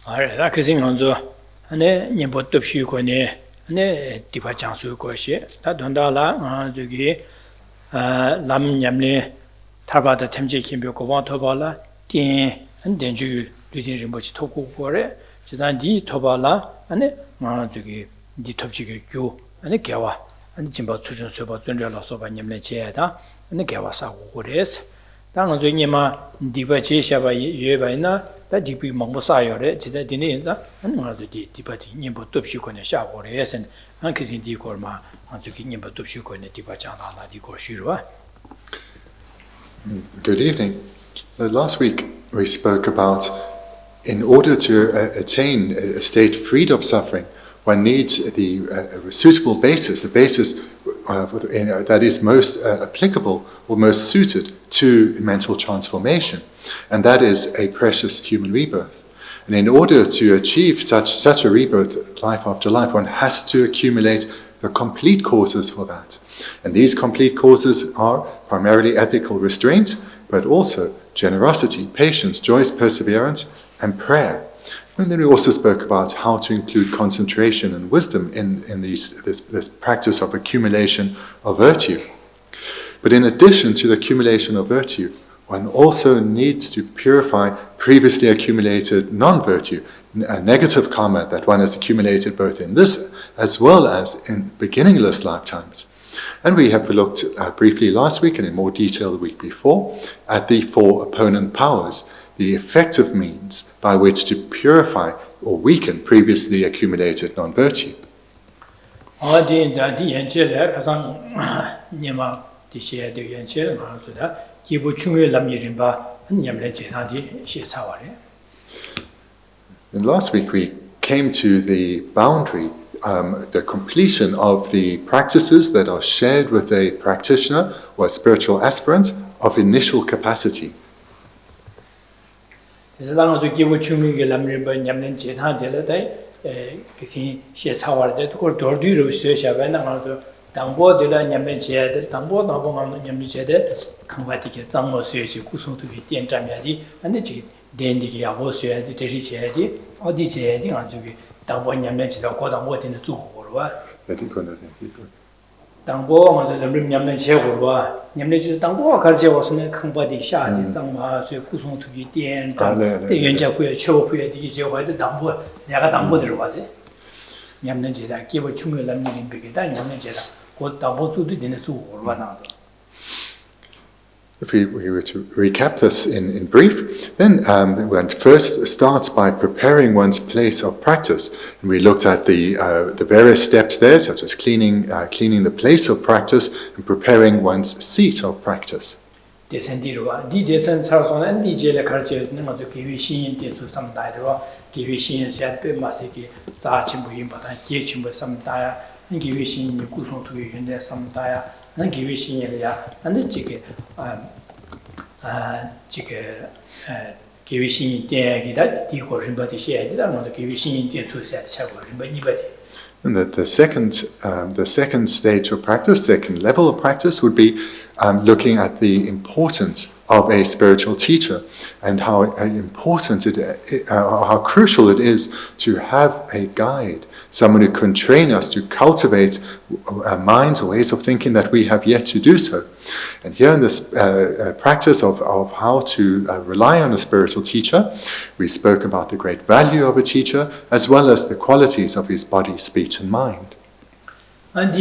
알아 그생 먼저 안에 님보 뜻이고네 네 디바 장수 것이 다 돈다라 저기 람냠네 타바다 템지 김벽고 와토발라 띠 안된주 류딘 뭐지 토고고래 지산디 토발라 안에 저기 디 톱지게 교 안에 개와 안에 진바 추전 소바 전절로서 반냠네 제다 안에 개와 사고 그래서 당은 저님마 디바 제샤바 예바이나 다 디비 망보사요래 진짜 디네 인자 안에 가서 디바디 님보 톱시고네 샤고래서 안 그신 디고마 저기 님보 톱시고네 디바 장다나 디고 쉬르와. Good evening. Last week we spoke about in order to attain a state freed of suffering, one needs the suitable basis, the basis that is most applicable or most suited to mental transformation, and that is a precious human rebirth. And in order to achieve such a rebirth, life after life, one has to accumulate the complete causes for that. And these complete causes are primarily ethical restraint, but also generosity, patience, joyous perseverance, and prayer. And then we also spoke about how to include concentration and wisdom in this practice of accumulation of virtue. But in addition to the accumulation of virtue, one also needs to purify previously accumulated non-virtue, negative karma that one has accumulated both in this as well as in beginningless lifetimes. And we have looked briefly last week and in more detail the week before at the four opponent powers, the effective means by which to purify or weaken previously accumulated non-virtue. And last week we came to the boundary, the completion of the practices that are shared with a practitioner or a spiritual aspirant of initial capacity. 당보 람림 냠는 제고와 냠내지 당보 가르쳐 왔으면 강바디 샤디 장마 쇠 구송투기 띠엔 연자 후에 최고 후에 디기 제고한테 당보 내가 당보 들어가지 냠는 제다 기본 중요 람님 비게다 냠는 제다 곧 당보 주도 되는 주고 나서. If we were to recap this in brief, then one first starts by preparing one's place of practice. And we looked at the various steps there, such as cleaning the place of practice and preparing one's seat of practice. And the second stage of practice, second level of practice, would be looking at the importance of a spiritual teacher and how important how crucial it is to have a guide, someone who can train us to cultivate minds or ways of thinking that we have yet to do so. And here in this practice of how to rely on a spiritual teacher, we spoke about the great value of a teacher as well as the qualities of his body, speech and mind. And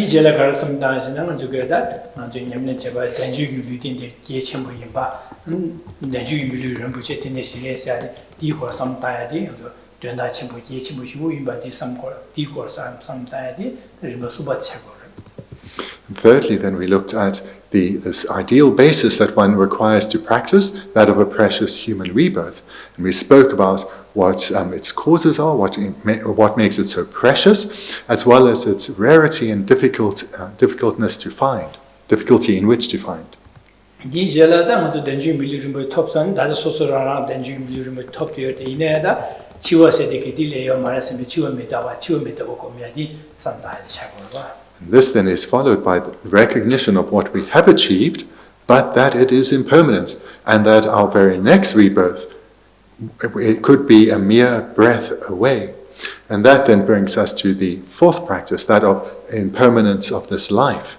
thirdly, then we looked at this ideal basis that one requires to practice, that of a precious human rebirth. And we spoke about what its causes are, what makes it so precious, as well as its rarity and difficultness to find, difficulty in which to find. This then is followed by the recognition of what we have achieved, but that it is impermanent, and that our very next rebirth it could be a mere breath away. And that then brings us to the fourth practice, that of impermanence of this life.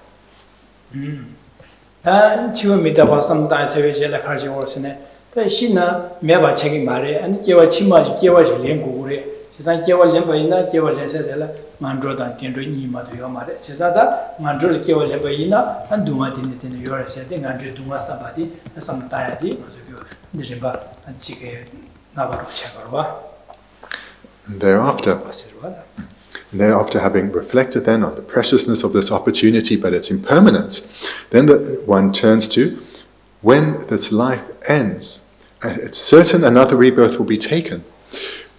And thereafter, having reflected then on the preciousness of this opportunity but its impermanence, then one turns to, when this life ends, it's certain another rebirth will be taken.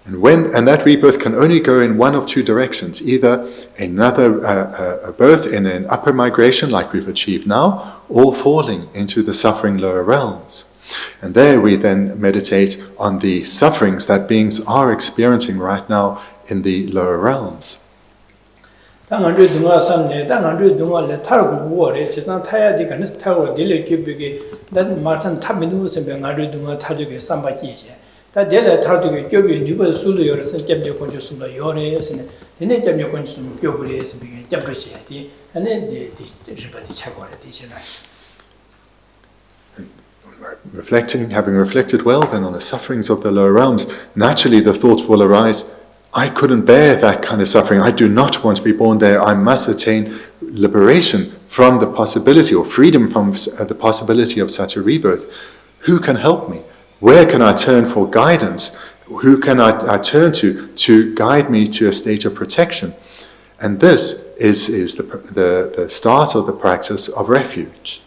And that rebirth can only go in one of two directions, either another a birth in an upper migration like we've achieved now, or falling into the suffering lower realms. And there we then meditate on the sufferings that beings are experiencing right now in the lower realms. Having reflected well then on the sufferings of the lower realms, naturally the thought will arise, I couldn't bear that kind of suffering. I do not want to be born there. I must attain liberation from the possibility, or freedom from the possibility of such a rebirth. Who can help me? Where can I turn for guidance? Who can I turn to guide me to a state of protection? And this is the start of the practice of refuge.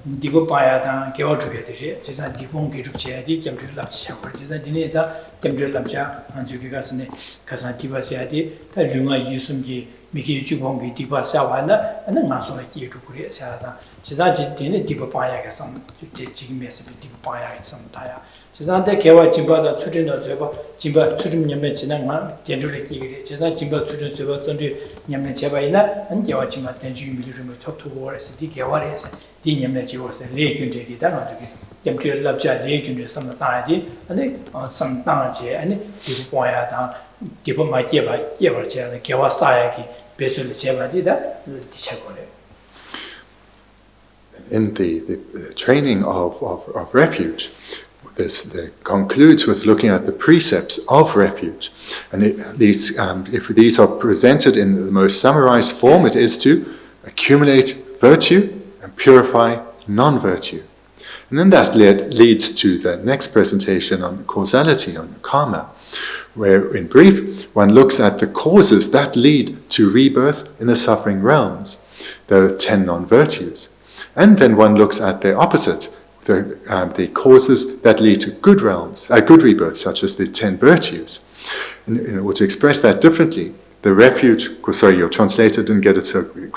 Digo paya dan kewa drupe de jisa dipong ge drupe di kemdre lap cha ko jisa dine za kemdre lap cha anju ge ga sne kasa diba sia di ta lunga yusum gi miki ju bong gi diba sa wa na ana nga so la ki du kure sa da jisa ji dine diba paya ga sam ji ji me se diba paya ga sam ta ya jisa de kewa jimba da chujin da zeba jimba chujin nyame jina nga denju le ki ge jisa jimba chujin zeba zondri nyame cheba ina an kewa jima denju mi lu me chop to wo se di kewa re se di nyamne chi wo se le kyun de da nga ju kem tri lap cha le kyun de sam ta di ane sam ta je ane di po ya da di po ma je ba che da ke wa sa ya ki be su le che ba di da di cha ko le. In the training of refuge, this concludes with looking at the precepts of refuge, and if these are presented in the most summarized form, it is to accumulate virtue and purify non-virtue. And then that leads to the next presentation on causality, on karma, where in brief one looks at the causes that lead to rebirth in the suffering realms, the 10 non-virtues. And then one looks at their opposite, the causes that lead to good rebirth, such as the 10 virtues. And in order to express that differently, the refuge, sorry, your translator didn't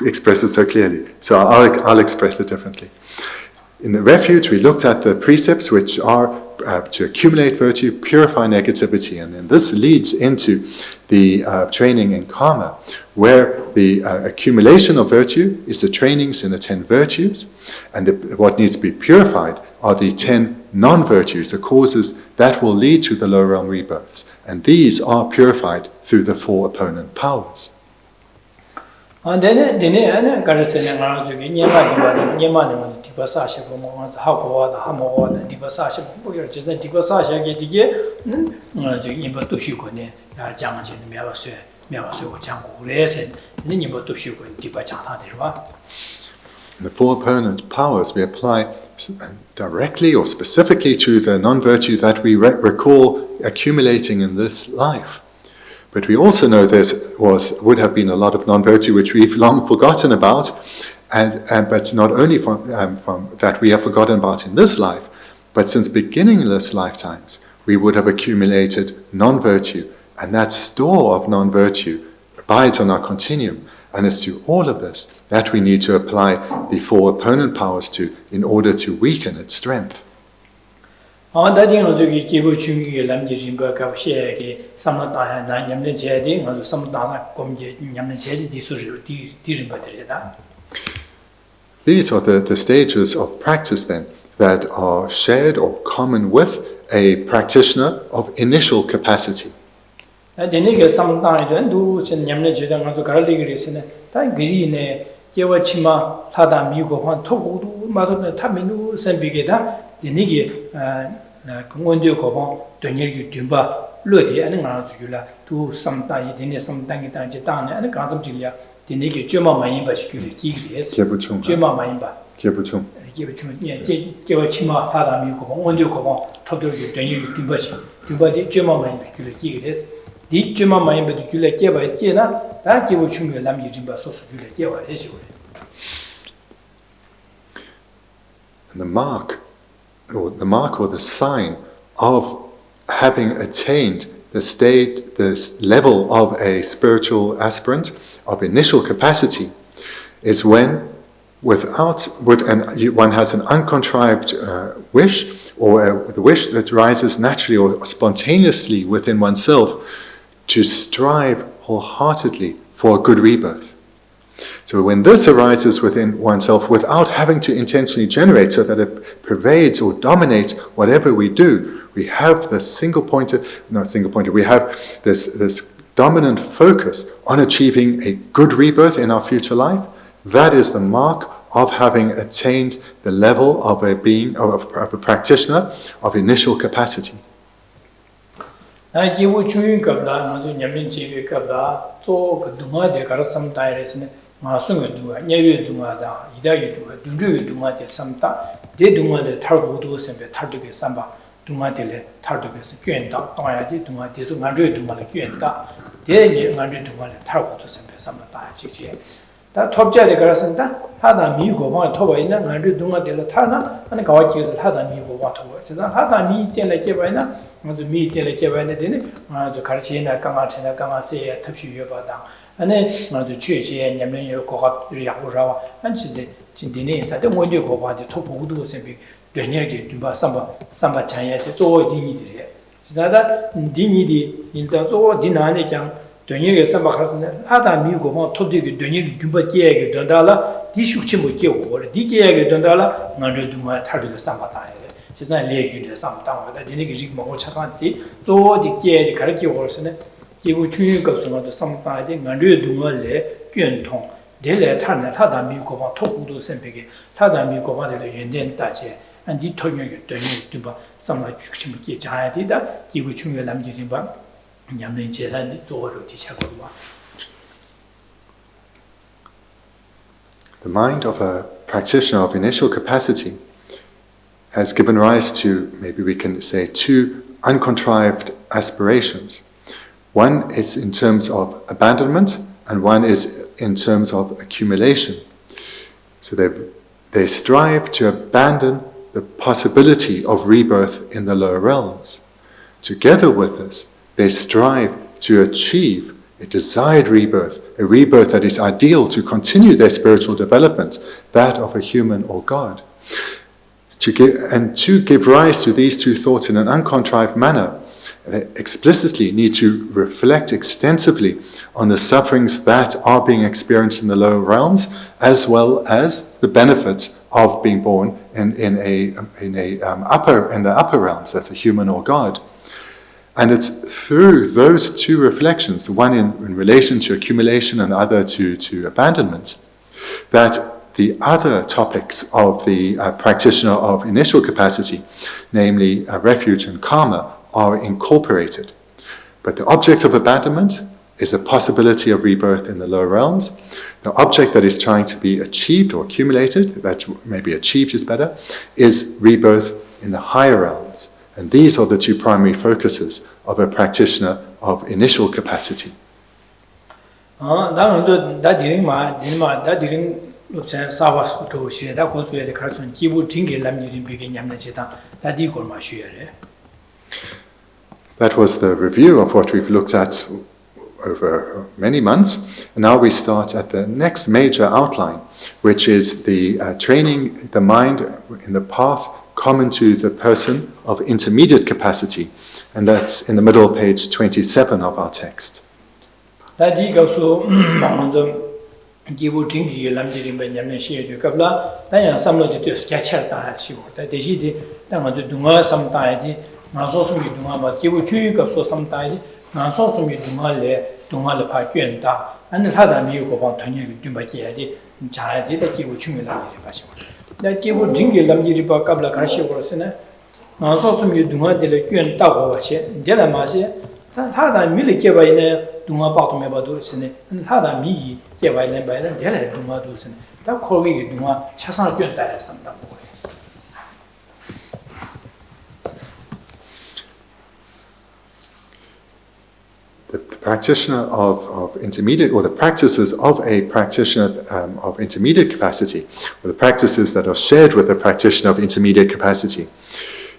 express it so clearly, so I'll express it differently. In the refuge, we looked at the precepts which are to accumulate virtue, purify negativity, and then this leads into the training in karma, where the accumulation of virtue is the trainings in the 10 virtues, and what needs to be purified are the 10 non-virtues, the causes that will lead to the lower realm rebirths, and these are purified through the 4 opponent powers. The 4 opponent powers we apply directly or specifically to the non-virtue that we recall accumulating in this life. But we also know would have been a lot of non-virtue which we've long forgotten about, but not only from that we have forgotten about in this life, but since beginningless lifetimes we would have accumulated non-virtue, and that store of non-virtue abides on our continuum, and it's to all of this that we need to apply the 4 opponent powers to in order to weaken its strength. And These are the stages of practice then that are shared or common with a practitioner of initial capacity. Bendigo samdang den du chen nyamne je dang zo garal ligri sene ta giri ne jewa chima lada mi go han thogu du ma do ta minu sembige da denigi na kongondio go bon donyer gi dumba lo di an nga zu la du samdang yi dene samdang gi dang je dang ne an ga sam ji ya denigi jema ma yin ba shi gi gi yes jema ma yin ba Gyebuchung. Gyebuchung ye jewa chima lada mi go bon ondio go bon thodu gi donyer gi dumba chi dumba di jema ma yin ba gi yes di juma mayin bedu gyule gyeba gyena da gyebu chungyo lam yirimba sosu gyule gyeba reshi wale. And the mark or the sign of having attained the state, the level of a spiritual aspirant of initial capacity is when one has an uncontrived wish or the wish that rises naturally or spontaneously within oneself to strive wholeheartedly for a good rebirth. So when this arises within oneself without having to intentionally generate so that it pervades or dominates whatever we do, we have the we have this dominant focus on achieving a good rebirth in our future life. That is the mark of having attained the level of a being, of a practitioner of initial capacity. Na jiwu chungyu kabla, nga zu nyamlin chewe kabla, zo ka dunga de kar samta resne, nga sunga dunga, nyawe dunga da, idayu dunga, dunruyu dunga de samta, de dunga de tar gudu sembe tar duke samba, dunga de le tar duke se gyuen da, tongaya de dunga de su nganruyu dunga le gyuen da, de le nganruyu dunga le tar gudu sembe samba da chikche. Da topja de kar samta, hada mi go ma toba ina, nganruyu dunga de le tar na, ane kawa kiyasa hada mi go ma toba. Chizan hada mi ten le keba ina, 먼저 미텔에 개발해 되네. 아주 가르치나 강아체나 강아세에 탑시 여바다. 안에 아주 최지에 냠면요 고갑 약으로와 안치제 진디네 인사데 원료 고바데 토보도 선비 되냐게 dumba 삼바 차야데 조 디니들이. 지사다 디니디 인자 조 디나네 장 되냐게 삼바 가르스네 하다 미고만 토디게 되냐게 dumba 깨게 된다라 디슈치 뭐 깨고 디게게 된다라 나를 dumba 타르게 삼바다. 지산 레기를 삼당하다 되게 지금 뭐 차산티 조디 깨디 가르치 오르스네 기부 중요급수마도 삼바데 만류 동을레 견통 델레 타네 하다 미고바 토구도 선배게 하다 미고바들 연된 따제 안디 토녀게 되니 두바 삼마 죽침게 자야디다 기부 중요 남지리바 냠는 제단이 조어로 디샤고와. The mind of a practitioner of initial capacity has given rise to, maybe we can say, two uncontrived aspirations. One is in terms of abandonment, and one is in terms of accumulation. So they strive to abandon the possibility of rebirth in the lower realms. Together with this, they strive to achieve a desired rebirth, a rebirth that is ideal to continue their spiritual development, that of a human or God. To give rise to these two thoughts in an uncontrived manner, they explicitly need to reflect extensively on the sufferings that are being experienced in the lower realms, as well as the benefits of being born in the upper realms as a human or God. And it's through those two reflections, the one in relation to accumulation and the other to abandonment, that the other topics of the practitioner of initial capacity, namely refuge and karma, are incorporated. But the object of abandonment is a possibility of rebirth in the lower realms. The object that is trying to be achieved or accumulated, that maybe achieved is better, is rebirth in the higher realms. And these are the two primary focuses of a practitioner of initial capacity. Lobsang Sawas to share that goes where the carson Kibu Tingi Lam Rim begin Yamnacheta, that Digor Mashure. That was the review of what we've looked at over many months. And now we start at the next major outline, which is the training the mind in the path common to the person of intermediate capacity. And that's in the middle of page 27 of our text. That he goes to Gibu Dingi Lam Rim Text, Kabla, Diana Samlo de Sketcher Tashi, that the Gidi, Dama Dunga sometime, Nasosu Dunga, but Gibu Chu of so sometime, Nasosu Dumale, Dumale Paquenta, and the Hadam you go on Tony Dumaki, Chadi, the Gibu Chumi Lam Rim. That Gibu Dingi Lam Rim Kabla Kashi was in a Nasosu Dunga de la Quen Tao, Della Masia, Hadam Miliki in a Dunga Patumabadus, and Hadam Mi. The practitioner of intermediate, or the practices of a practitioner of intermediate capacity, or the practices that are shared with the practitioner of intermediate capacity,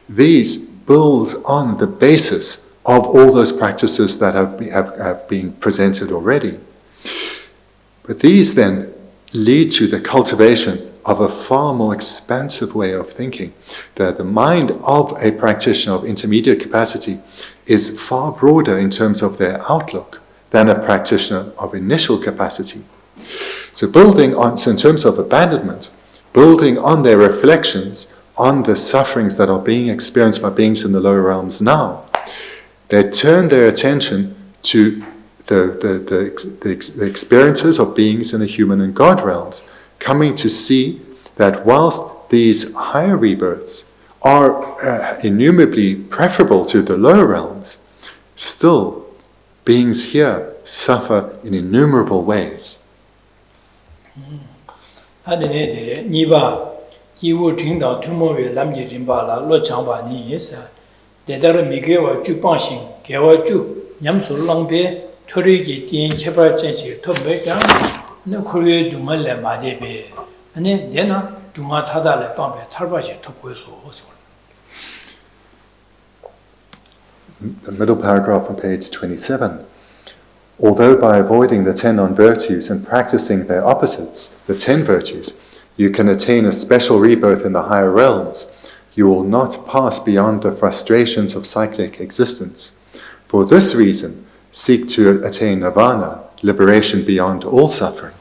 these build on the basis of all those practices that have been presented already. But these then lead to the cultivation of a far more expansive way of thinking. The mind of a practitioner of intermediate capacity is far broader in terms of their outlook than a practitioner of initial capacity. So in terms of abandonment, building on their reflections on the sufferings that are being experienced by beings in the lower realms now, they turn their attention to the experiences of beings in the human and God realms, coming to see that whilst these higher rebirths are innumerably preferable to the lower realms, still beings here suffer in innumerable ways. Torigi Tin Chebra Chenchi, Tobeka, no Korea Dumale Madebe, and then Duma Tadale Pompe, Tarbaji, Topuso. The middle paragraph on page 27. Although by avoiding the 10 non-virtues and practicing their opposites, the 10 virtues, you can attain a special rebirth in the higher realms, you will not pass beyond the frustrations of cyclic existence. For this reason, seek to attain nirvana, liberation beyond all suffering.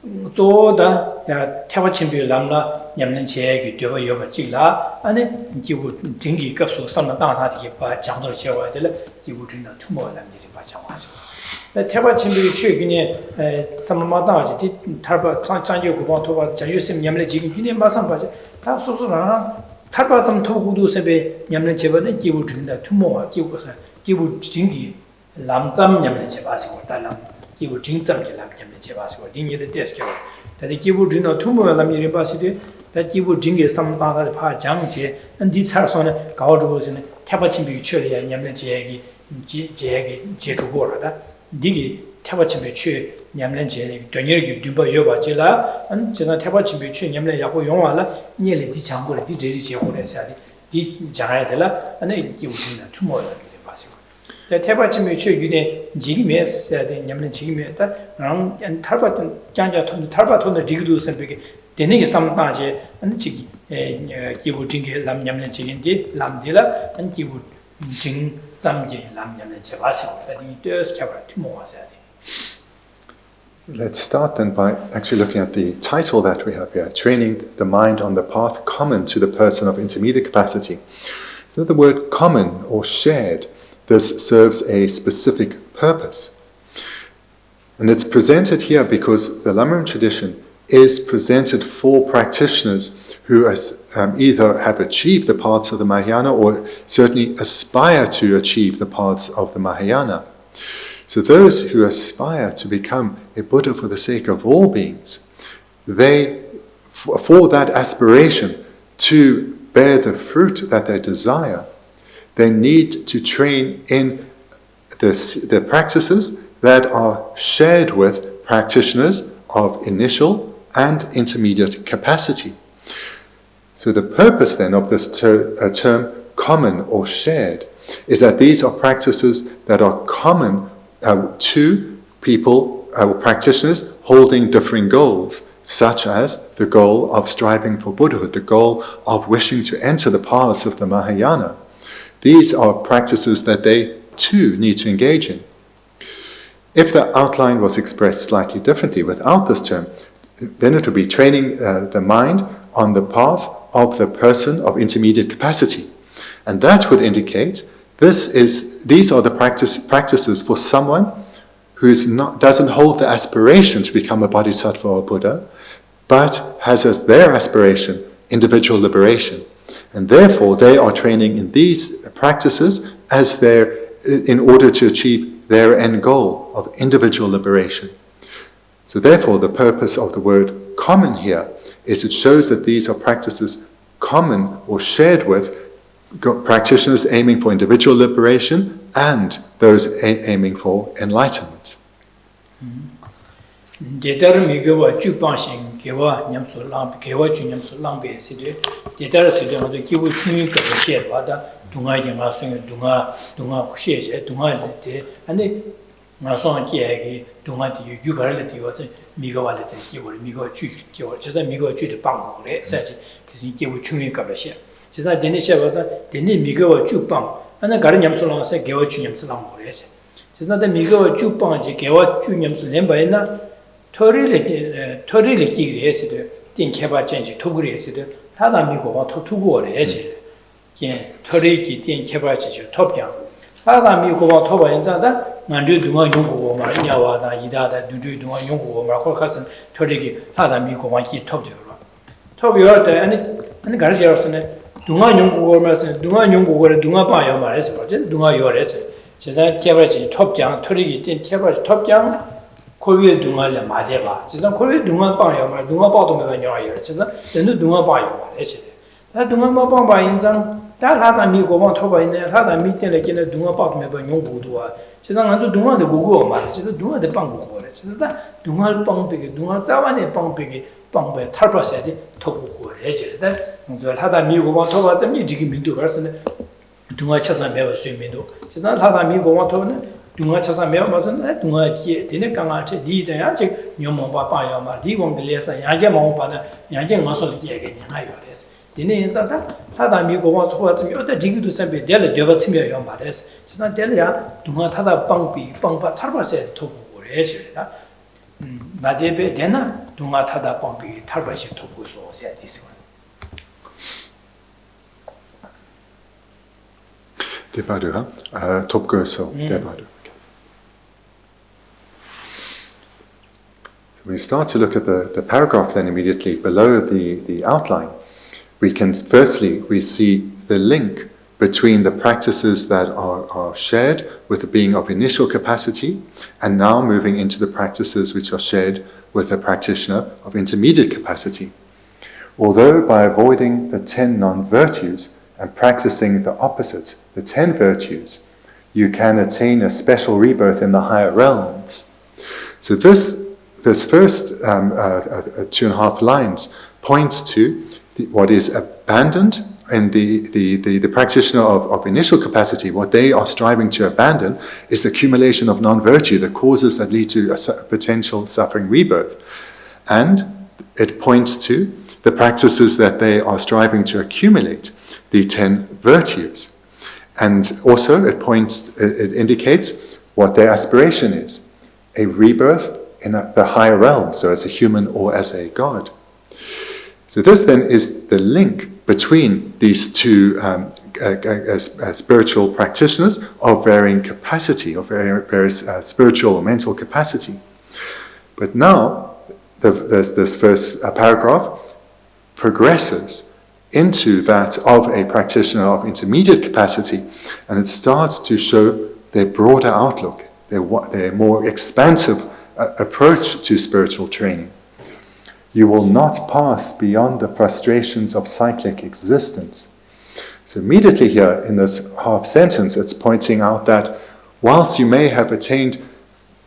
Zoda Tawachimbi Lamla, Yamlan Chegi, Deva Yoba Chila, and Gibu Dingi Kapsu, some of the Jango Chewa, Gibudina, two more than the Pachamas. The Tawachimbi Chigini, some Madaji did Tarba Sanjo Kubanto, Jayusim Yamle Jigini, Basam Baja, Tasuna, Tarba some Tokudu Sebe, Yamlan Cheva, and Gibudina, two more, Gibu Jingi, Lamzam Yamlan Chevasi, Talam. Gibu Jingzam Lam Chevasi, Dingy the desk. That the Gibu Dino Tumo Lam University, that Gibu Jingi some Dada Pa Jangje, and this Harsona, Gaudos in Tabachimbi Churi and Yamlen Jegi, Jetugora, Digi, Tabachimbi Chu, Yamlen Jegi, Donyer, Duba Yoba Jilla, and Jana Tabachimbi Chu, Yamle Yaku Yongala, nearly Dichambo, Didi Jehore, Di Jayadela, and then Gibu Dino Tumo. The Tabachim Chugine, Jigmes, said the Yaman Jigme, and Tarbat Janja to the Tarbaton, the Digudus and Big, the nigger some Naje, and the Chigi, Gibu Jingi, Lam Yaman Chigindi, Lam Dilla, and Gibu Jing Zamji, Lam Yaman Chavasi, that he does cover 2 more. Let's start then by actually looking at the title that we have here, Training the Mind on the Path Common to the Person of Intermediate Capacity. So the word common or shared, this serves a specific purpose. And it's presented here because the Lam Rim tradition is presented for practitioners who either have achieved the paths of the Mahayana or certainly aspire to achieve the paths of the Mahayana. So those who aspire to become a Buddha for the sake of all beings, they, for that aspiration to bear the fruit that they desire, they need to train in the practices that are shared with practitioners of initial and intermediate capacity. So the purpose then of this term common or shared is that these are practices that are common to people practitioners holding differing goals, such as the goal of striving for Buddhahood, the goal of wishing to enter the paths of the Mahayana. These are practices that they too need to engage in. If the outline was expressed slightly differently without this term, then it would be training the mind on the path of the person of intermediate capacity. And that would indicate these are the practices for someone who doesn't hold the aspiration to become a bodhisattva or Buddha, but has as their aspiration individual liberation. And therefore they are training in these practices in order to achieve their end goal of individual liberation. So therefore the purpose of the word common here is it shows that these are practices common or shared with practitioners aiming for individual liberation and those aiming for enlightenment. 지사 데니셔가 데니 미거와 주빵 하나 가른 냠솔랑서 개와 주냠솔랑 거래서 지사데 미거와 주빵지 개와 주냠솔 렘바이나 토리를 기그레스도 띵 개바 전지 토그리 했어도 다다 미고와 토투고래 해지 게 토리기 띵 개바지 토병 다다 미고와 토바 인자다 만두 동안 용고고 말냐와나 이다다 두두 동안 용고고 말 콜카슨 토리기 다다 미고와 기 톱되어 톱이어 때 아니 가르치어서네 동안 연구고 말씀 동안 연구고를 동안 봐요 말해서 어제 동안 요래서 제가 개발지 톱장 토리기 된 개발지 톱장 코위에 동안을 맞아 봐. 제가 코위에 동안 봐요 말 동안 봐도 매번 요래요. 제가 너도 동안 봐요 말해서 다 동안 봐 인상 다 하다 미고만 토바 있네 하다 밑에를 끼는 동안 봐도 매번 연구도 와. 제가 먼저 동안도 고고 말해서 동안도 빵고 그래. 제가 동안 빵배기 동안 자완의 빵배기 빵배 탈바세디 토고 해지다. 먼저 하다 미고만 토바 좀 이지기 민도 가서는 동안 차사 매워 수민도. 제가 하다 미고만 토는 동안 차사 매워 맞은 동안 기에 되는 강아지 디대야 즉 녀모 봐봐요 말 디공들에서 야게 뭐 봐나 야게 마소 얘기 내가요 그래서 되는 인사다 하다 미고만 토바 좀 어디 디기도 선배 될 되어 치면요 말해서 제가 될야 동안 하다 빵비 빵바 탈바세 토고 해지다. 나대베 되나 동안 하다 빵비 탈바세 토고서 세디스 Devadu, Topgoso, Devadu. We start to look at the paragraph then immediately below the outline. We see the link between the practices that are shared with the being of initial capacity and now moving into the practices which are shared with a practitioner of intermediate capacity. Although by avoiding the 10 non-virtues and practicing the opposite, the 10 virtues, you can attain a special rebirth in the higher realms. So this first 2.5 lines points to what is abandoned in the practitioner of initial capacity. What they are striving to abandon is accumulation of non-virtue, the causes that lead to a potential suffering rebirth. And it points to the practices that they are striving to accumulate, the 10 virtues. And also it indicates what their aspiration is, a rebirth in the higher realm, so as a human or as a god. So this then is the link between these two spiritual practitioners of varying capacity, of various spiritual or mental capacity. But now, this first paragraph progresses into that of a practitioner of intermediate capacity, and it starts to show their broader outlook, their more expansive approach to spiritual training. You will not pass beyond the frustrations of cyclic existence. So immediately here in this half sentence, it's pointing out that whilst you may have attained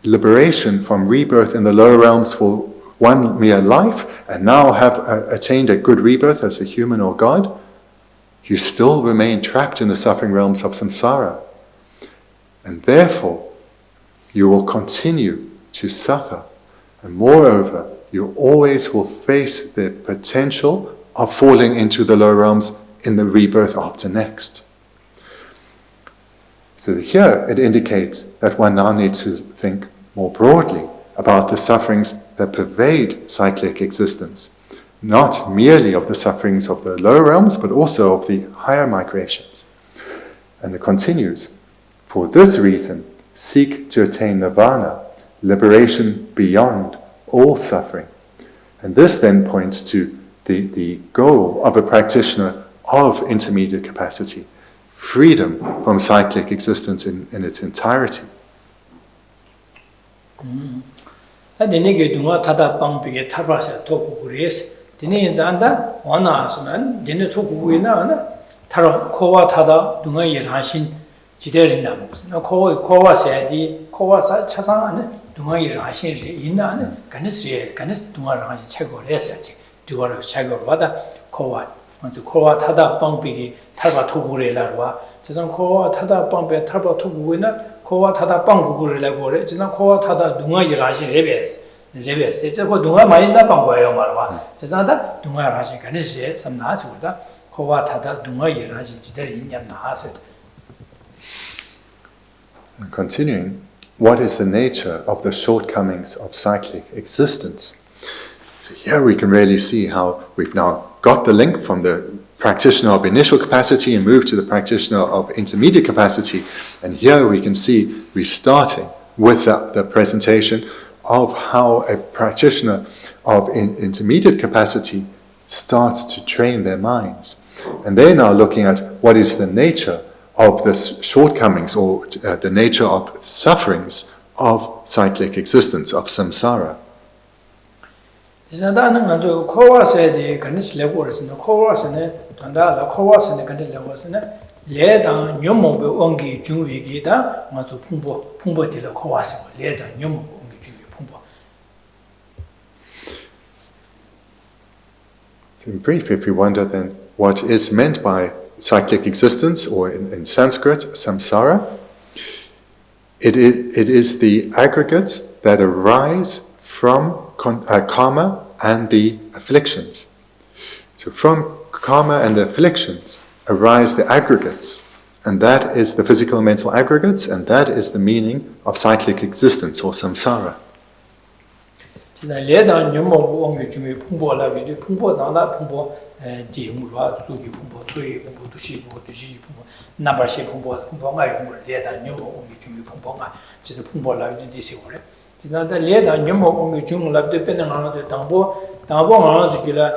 liberation from rebirth in the lower realms for one mere life, and now have attained a good rebirth as a human or god, you still remain trapped in the suffering realms of samsara. And therefore, you will continue to suffer. And moreover, you always will face the potential of falling into the lower realms in the rebirth after next. So here it indicates that one now needs to think more broadly about the sufferings that pervade cyclic existence, not merely of the sufferings of the lower realms, but also of the higher migrations. And it continues, for this reason, seek to attain nirvana, liberation beyond all suffering. And this then points to the goal of a practitioner of intermediate capacity, freedom from cyclic existence in its entirety. Denige dunga tada pangpige tabasa toku gures. Dene zanda wana sunan dene toku guina na taro kowa tada dunga yirashin jiderina mus. Na kowa sayadi kowa sa chasang ane dunga yirashin ina ane ganis dunga rashin chego resaji. Duwara chego wada kowa. 먼저 코와 타다 빵비기 탈바 토구래라와 저선 코와 타다 빵베 탈바 토구고나 코와 타다 빵구구래라고 그래 저선 코와 타다 누가 일하시 레베스 저거 누가 많이 나 빵고예요 말와 저선다 누가 일하시 간이시 삼나스보다 코와 타다 누가 일하시 지들 있냐 나서. Continuing, what is the nature of the shortcomings of cyclic existence? So here we can really see how we've now got the link from the practitioner of initial capacity and moved to the practitioner of intermediate capacity. And here we can see we're starting with the presentation of how a practitioner of intermediate capacity starts to train their minds. And they're now looking at what is the nature of the shortcomings or the nature of sufferings of cyclic existence, of samsara. 지난다는 아주 코와세디 간이스 레고르스는 코와세네 단다라 코와세네 간이스 레고르스네 레다 녀모베 원기 중위기다 아주 풍부되는 코와세 레다 녀모 원기 중위 풍부. In brief, if we wonder then what is meant by cyclic existence, or in Sanskrit, samsara, it is the aggregates that arise from karma and the afflictions. So from karma and the afflictions arise the aggregates, and that is the physical and mental aggregates, and that is the meaning of cyclic existence or samsara. 지난다 레다 녀모 공기 중labde 빼는 하나도 당보 하나도 길라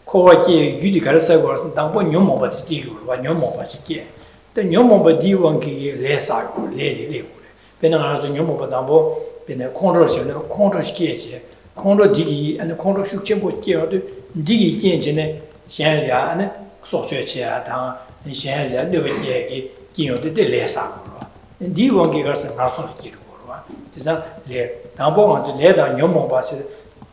코와기 유디 가르사고 와서 당보 녀모 바지기로 와 녀모 바지기 또 녀모 바디 원기 레사고 레레고 빼는 하나도 녀모 바당보 빼는 컨트롤시는 컨트롤시키지 컨트롤 디기 아니 컨트롤 숙제보 끼어도 디기 끼엔지네 샹야 아니 소소치야 당 샹야 뇌기에게 끼어도 레사고 디 원기 가서 나서는 끼로 지상 레 당보 먼저 레다 녀모 바세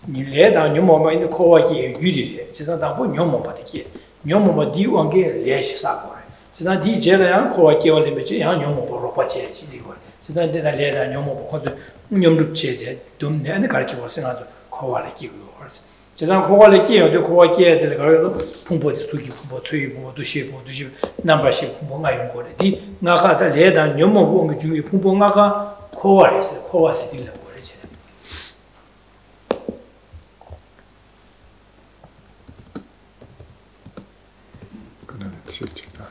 니 레다 녀모 바 있는 코와기 유리리 지상 당보 녀모 바디기 녀모 바 디원게 레시사고 지상 디 제라양 코와기 원리베지 양 녀모 보로 빠지 지리고 지상 데다 레다 녀모 보고 녀름체데 dom네 안 가르치 버스나죠 코와리 기고 버스 지상 코와리 기어도 코와기에 들어가서 풍보디 수기 풍보 최이 풍보 도시 넘버시 풍보가 용거래 디 나가다 레다 녀모 보고 중에 풍보가 코와세 딜라 버리지. 그는 실제다.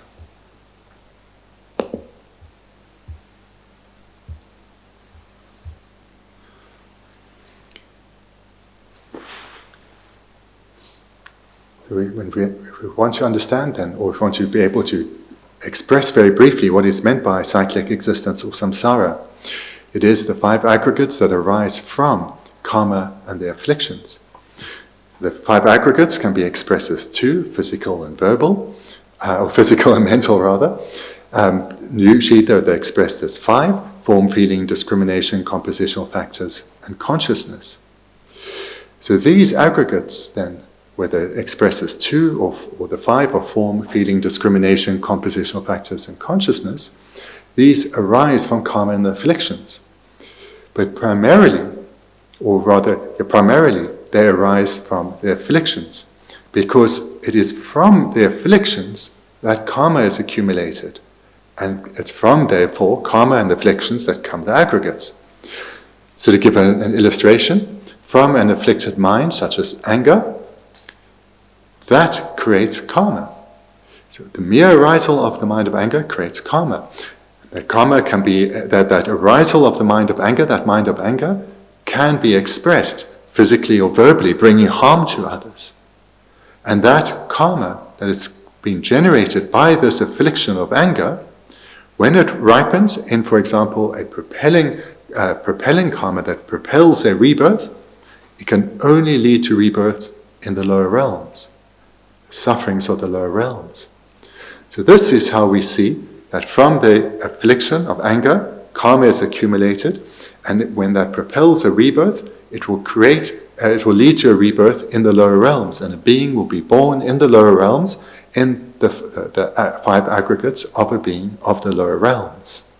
So if we want to understand then, or if we want to be able to express very briefly what is meant by cyclic existence or samsara, it is the five aggregates that arise from karma and their afflictions. The five aggregates can be expressed as two, physical and verbal, or physical and mental rather. Usually they're expressed as five: form, feeling, discrimination, compositional factors, and consciousness. So these aggregates then, whether expressed as two or the five of form, feeling, discrimination, compositional factors, and consciousness, these arise from karma and the afflictions. but primarily they arise from the afflictions, because it is from the afflictions that karma is accumulated, and it's from, therefore, karma and afflictions that come the aggregates. So to give an illustration, from an afflicted mind, such as anger, that creates karma. So the mere arisal of the mind of anger creates karma. The karma can be, that arisal of the mind of anger can be expressed physically or verbally, bringing harm to others. And that karma that is being generated by this affliction of anger, when it ripens in, for example, a propelling karma that propels a rebirth, it can only lead to rebirth in the lower realms, the sufferings of the lower realms. So this is how we see that from the affliction of anger, karma is accumulated, and when that propels a rebirth, it will lead to a rebirth in the lower realms, and a being will be born in the lower realms in the five aggregates of a being of the lower realms.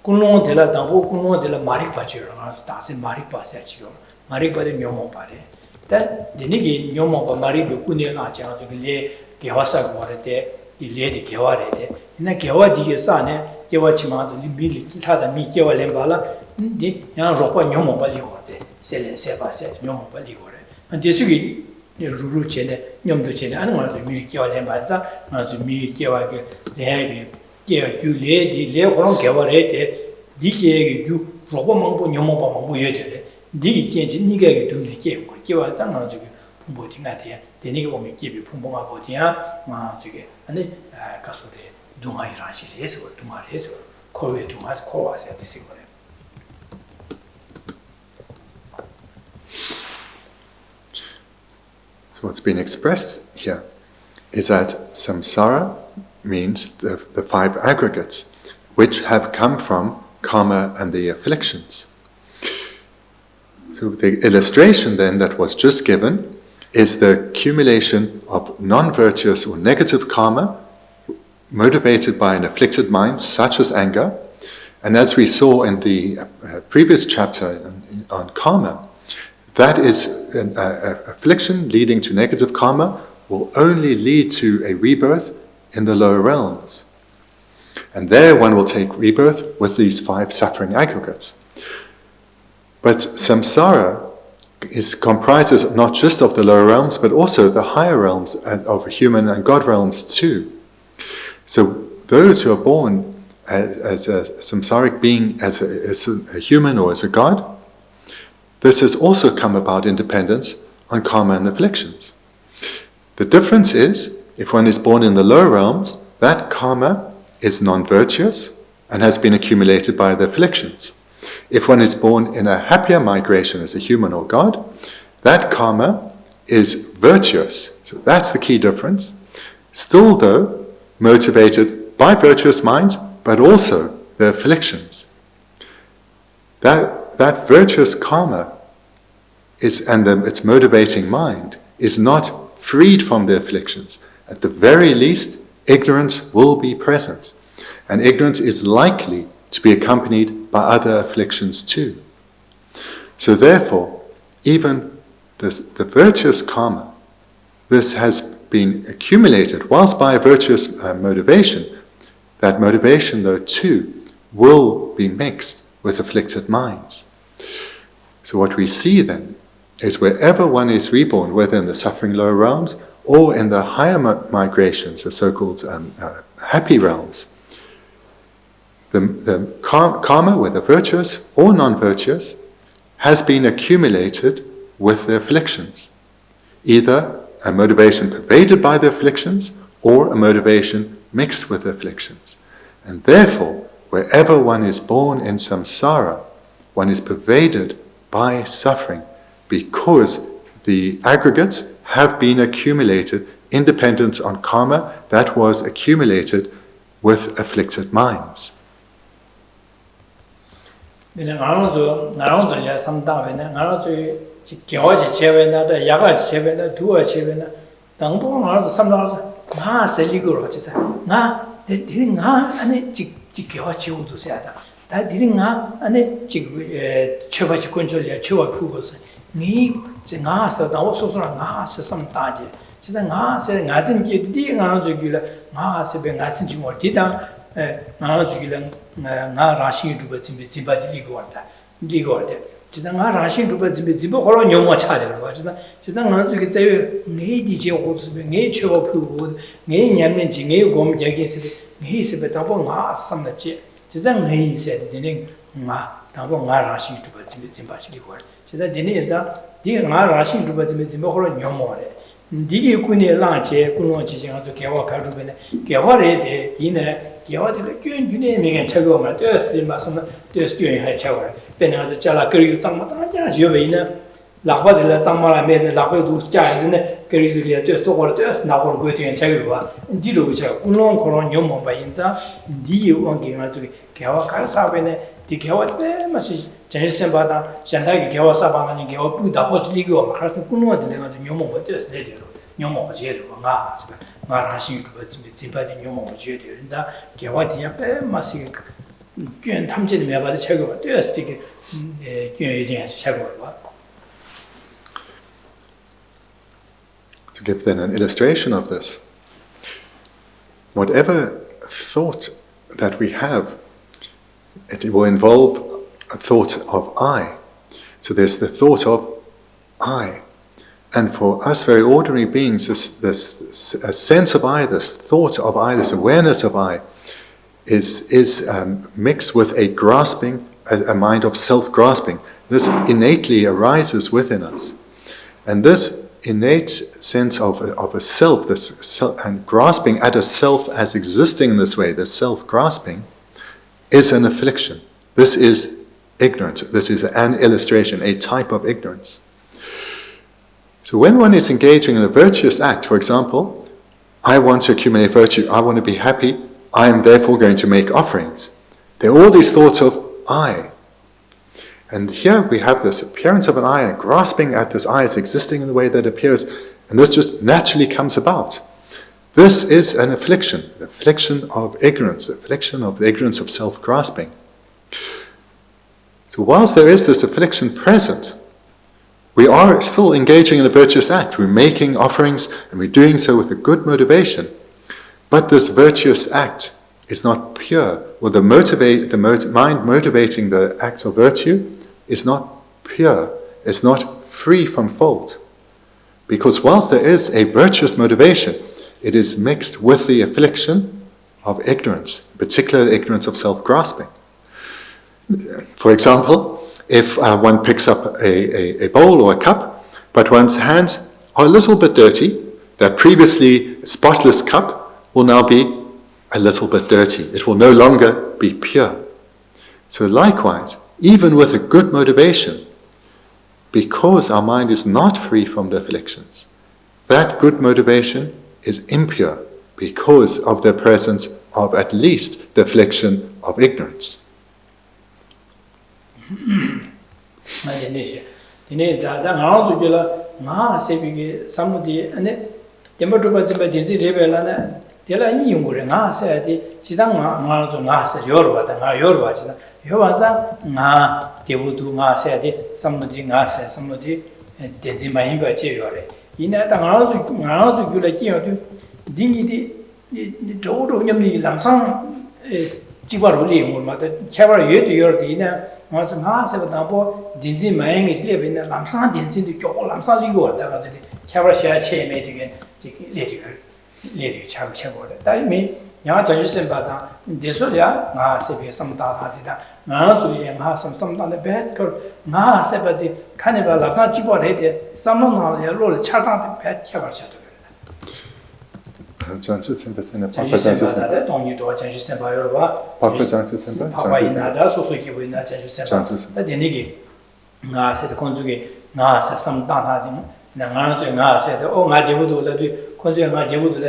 Kunlong de la Dambo, Kunlong de la Marikpachi, Dasin Marikpasachi, Marikbadi Nyomopare. That the Nigi Nyomopa Maribu Kunila Chang, Gewasa Gorete, Lady Gewarete, in the Gewadi Sane, Gewachima, Billy, Tada Mikewa Lembala, the young Ropa Nyomopa Ligore, Selen Seba says Nyomopa Ligore. And this week, Ruru Chene, Nyom de Chene, and one of the Milkewa Lembaza, one of the Milkewa Levi. You lady, Leon Gavarete, Diki, you Robomambo, Yomobo, Yede, Diki, Niga, do the game, give us some of Botingatia, the Nigo may give you Pumba Botia, Manzuge, and the Casode, Duma Ranches, or Duma His, Korea to us, call us at the single. So what's been expressed here is that samsara means the five aggregates, which have come from karma and the afflictions. So the illustration then that was just given is the accumulation of non-virtuous or negative karma motivated by an afflicted mind, such as anger. And as we saw in the previous chapter on karma, that is an affliction leading to negative karma will only lead to a rebirth in the lower realms. And there one will take rebirth with these five suffering aggregates. But samsara comprises not just of the lower realms, but also the higher realms of human and God realms too. So those who are born as a samsaric being, as a human or as a God, this has also come about in dependence on karma and afflictions. The difference is, if one is born in the lower realms, that karma is non-virtuous and has been accumulated by the afflictions. If one is born in a happier migration as a human or God, that karma is virtuous. So that's the key difference. Still, though, motivated by virtuous minds, but also the afflictions. That virtuous karma its motivating mind is not freed from the afflictions. At the very least, ignorance will be present, and ignorance is likely to be accompanied by other afflictions too. So therefore, even the virtuous karma, this has been accumulated whilst by a virtuous motivation. That motivation, though, too, will be mixed with afflicted minds. So what we see then is wherever one is reborn, whether in the suffering lower realms or in the higher migrations, the so-called happy realms, the karma, whether virtuous or non-virtuous, has been accumulated with the afflictions. Either a motivation pervaded by the afflictions or a motivation mixed with the afflictions. And therefore, wherever one is born in samsara, one is pervaded by suffering because the aggregates have been accumulated independent on karma that was accumulated with afflicted minds. To give then an illustration of this, whatever thought that we have, it will involve a thought of I. So there's the thought of I. And for us very ordinary beings, this sense of I, this thought of I, this awareness of I, is mixed with a grasping, a mind of self-grasping. This innately arises within us. And this innate sense of a self, and grasping at a self as existing in this way, this self-grasping, is an affliction. This is ignorance. This is an illustration, a type of ignorance. So when one is engaging in a virtuous act, for example, I want to accumulate virtue, I want to be happy, I am therefore going to make offerings. There are all these thoughts of I. And here we have this appearance of an I, and grasping at this I as existing in the way that appears, and this just naturally comes about. This is an affliction, the affliction of ignorance, the affliction of the ignorance of self-grasping. So whilst there is this affliction present, we are still engaging in a virtuous act. We're making offerings, and we're doing so with a good motivation. But this virtuous act is not pure, or the mind motivating the act of virtue is not pure, it's not free from fault. Because whilst there is a virtuous motivation, it is mixed with the affliction of ignorance, in particular the ignorance of self-grasping. For example, if one picks up a bowl or a cup, but one's hands are a little bit dirty, that previously spotless cup will now be a little bit dirty. It will no longer be pure. So likewise, even with a good motivation, because our mind is not free from the afflictions, that good motivation is impure because of the presence of at least the affliction of ignorance. Janchu Senpa Sena, Janju Senpa, Dongi Do, Janju Senpa Yorba, Papa Janchu Senpa, Papa Inada, Sosuki Wina, Janju Senpa, the Denigi, Nga said Konzugi, Nga said some Dana, Nga said, oh, my devoto, Konzu, my devoto,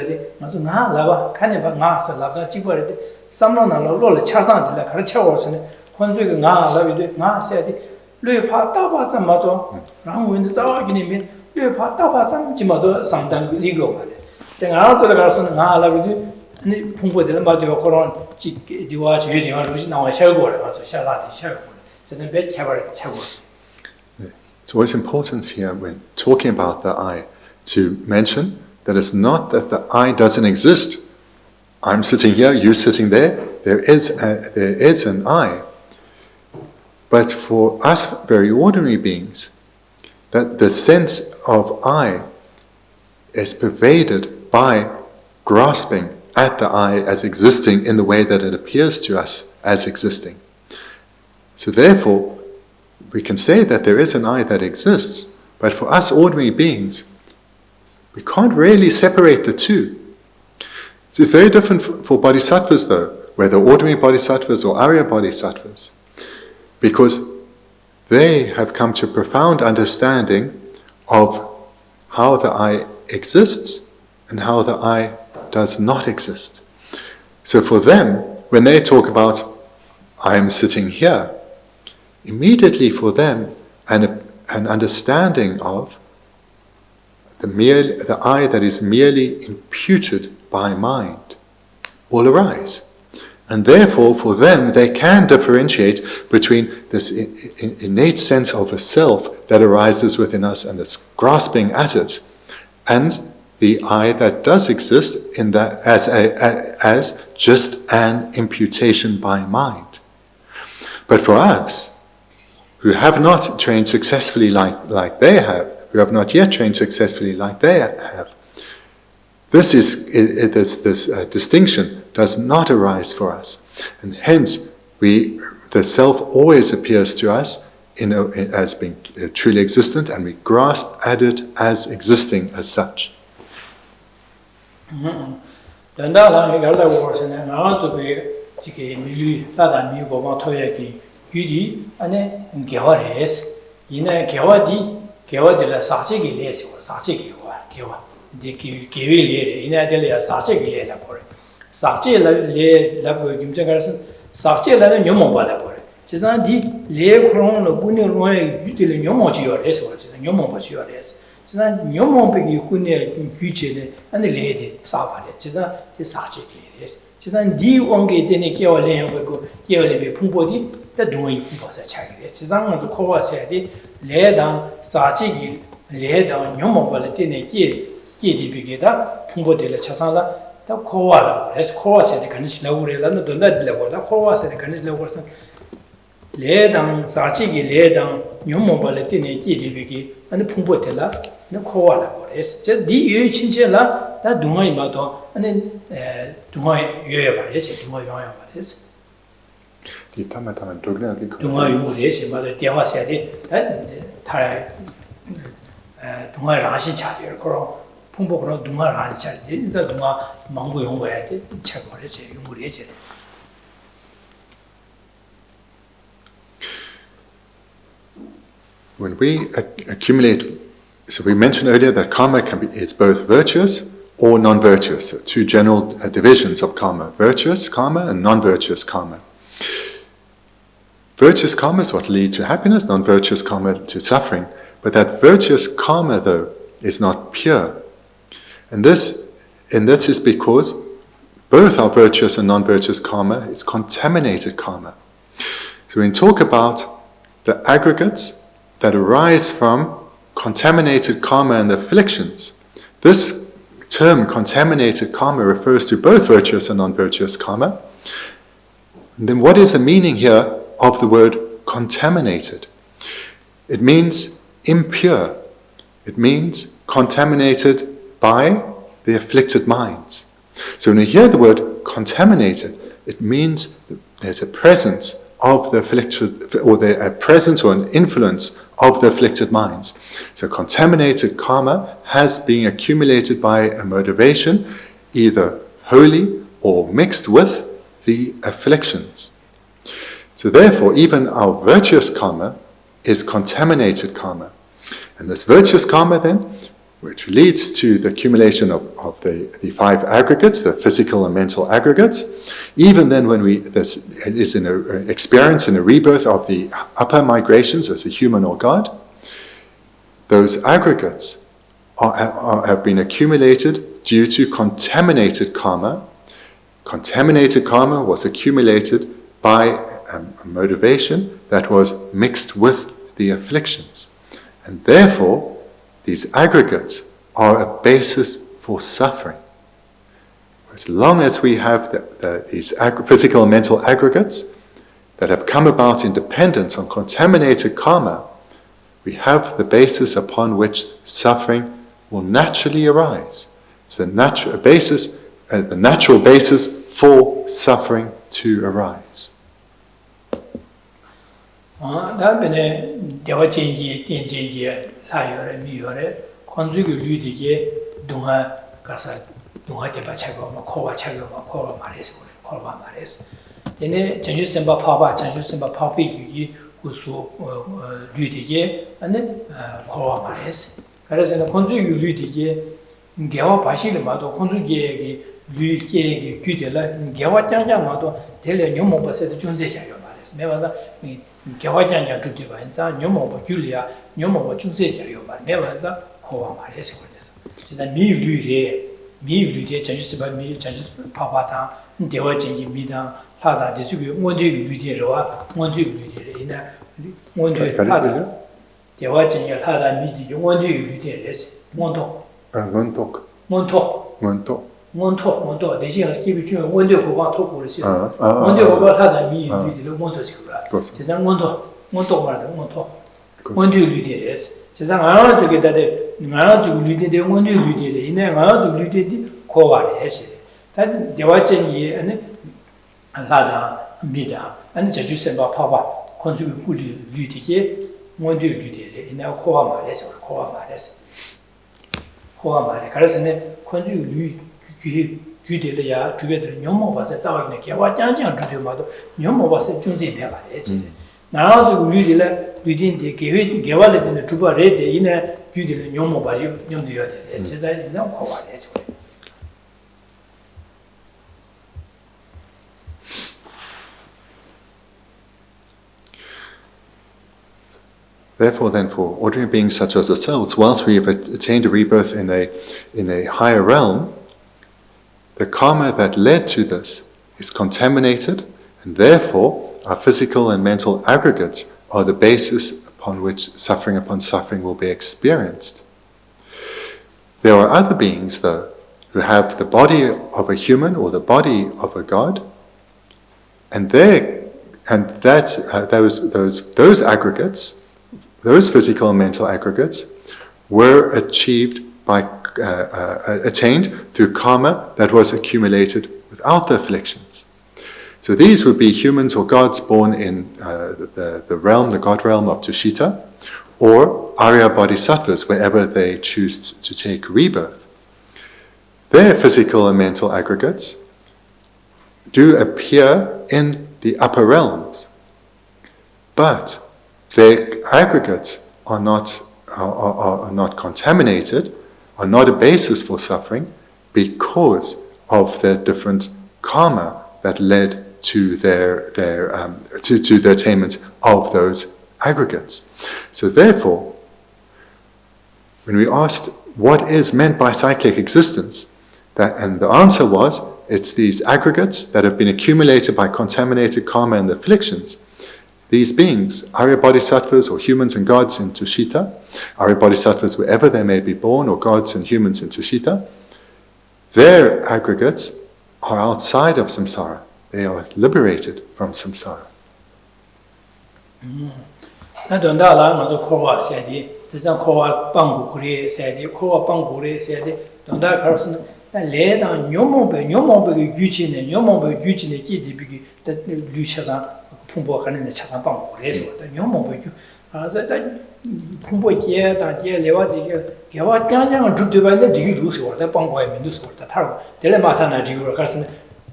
Nga, Lava, Caneva, Nga, Lava, Chiburet, someone alone, Chatan, like her chores, and Konzu, Nga said, Lui Pa Tapa Zamato, Ram Wind, Zawagini, Lui Pa Tapa Zam Jimado, sometimes legal. Then I also got some Nala, and Pumpo de Lambadio Coron, the watch, you are losing our shell board, also shall not shell. So the bed cover. It's always important here when talking about the I to mention that it's not that the I doesn't exist. I'm sitting here, you're sitting there. There is an I. But for us very ordinary beings, that the sense of I is pervaded by grasping at the I as existing in the way that it appears to us as existing. So therefore, we can say that there is an I that exists, but for us ordinary beings, we can't really separate the two. It's very different for bodhisattvas though, whether ordinary bodhisattvas or Arya bodhisattvas, because they have come to a profound understanding of how the I exists and how the I does not exist. So for them, when they talk about I am sitting here, immediately for them an understanding of the I that is merely imputed by mind will arise. And therefore, for them, they can differentiate between this innate sense of a self that arises within us and this grasping at it, and the I that does exist in that as just an imputation by mind. But for us, who have not trained successfully like they have, who have not yet trained successfully like they have, this distinction does not arise for us, and hence the self always appears to us as being truly existent, and we grasp at it as existing as such. When we accumulate, so we mentioned earlier that karma is both virtuous or non-virtuous. So two general divisions of karma: virtuous karma and non-virtuous karma. Virtuous karma is what leads to happiness, non-virtuous karma to suffering. But that virtuous karma, though, is not pure. And this is because both our virtuous and non-virtuous karma is contaminated karma. So when we talk about the aggregates that arise from contaminated karma and the afflictions, this term contaminated karma refers to both virtuous and non-virtuous karma. And then what is the meaning here of the word contaminated? It means impure. It means contaminated by the afflicted minds. So when we hear the word contaminated, it means that there's a presence of the afflicted, or a presence or an influence of the afflicted minds. So contaminated karma has been accumulated by a motivation either wholly or mixed with the afflictions. So therefore, even our virtuous karma is contaminated karma. And this virtuous karma then, which leads to the accumulation of the five aggregates, the physical and mental aggregates, even then when this is in an experience in a rebirth of the upper migrations as a human or God, those aggregates have been accumulated due to contaminated karma. Contaminated karma was accumulated by a motivation that was mixed with the afflictions. And therefore, these aggregates are a basis for suffering. As long as we have these physical and mental aggregates that have come about in dependence on contaminated karma, we have the basis upon which suffering will naturally arise. It's the natural basis for suffering to arise. Therefore, then, for ordinary beings such as ourselves, whilst we have attained a rebirth in a higher realm, the karma that led to this is contaminated, and therefore our physical and mental aggregates are the basis upon which suffering upon suffering will be experienced. There are other beings, though, who have the body of a human or the body of a god, and those aggregates, those physical and mental aggregates, were attained through karma that was accumulated without the afflictions. So these would be humans or gods born in the god realm of Tushita, or Arya Bodhisattvas, wherever they choose to take rebirth. Their physical and mental aggregates do appear in the upper realms, but their aggregates are not contaminated, are not a basis for suffering, because of the different karma that led to to the attainment of those aggregates. So therefore, when we asked what is meant by cyclic existence, and the answer was, it's these aggregates that have been accumulated by contaminated karma and the afflictions. These beings, Arya Bodhisattvas or humans and gods in Tushita, Arya Bodhisattvas wherever they may be born, or gods and humans in Tushita, their aggregates are outside of samsara. They are liberated from samsara. 풍부하게 다 레와디게 개와 짱짱 죽도반데 되게 루스워다 빵과에 민두스워다 타고 델레마타나 지구로 가서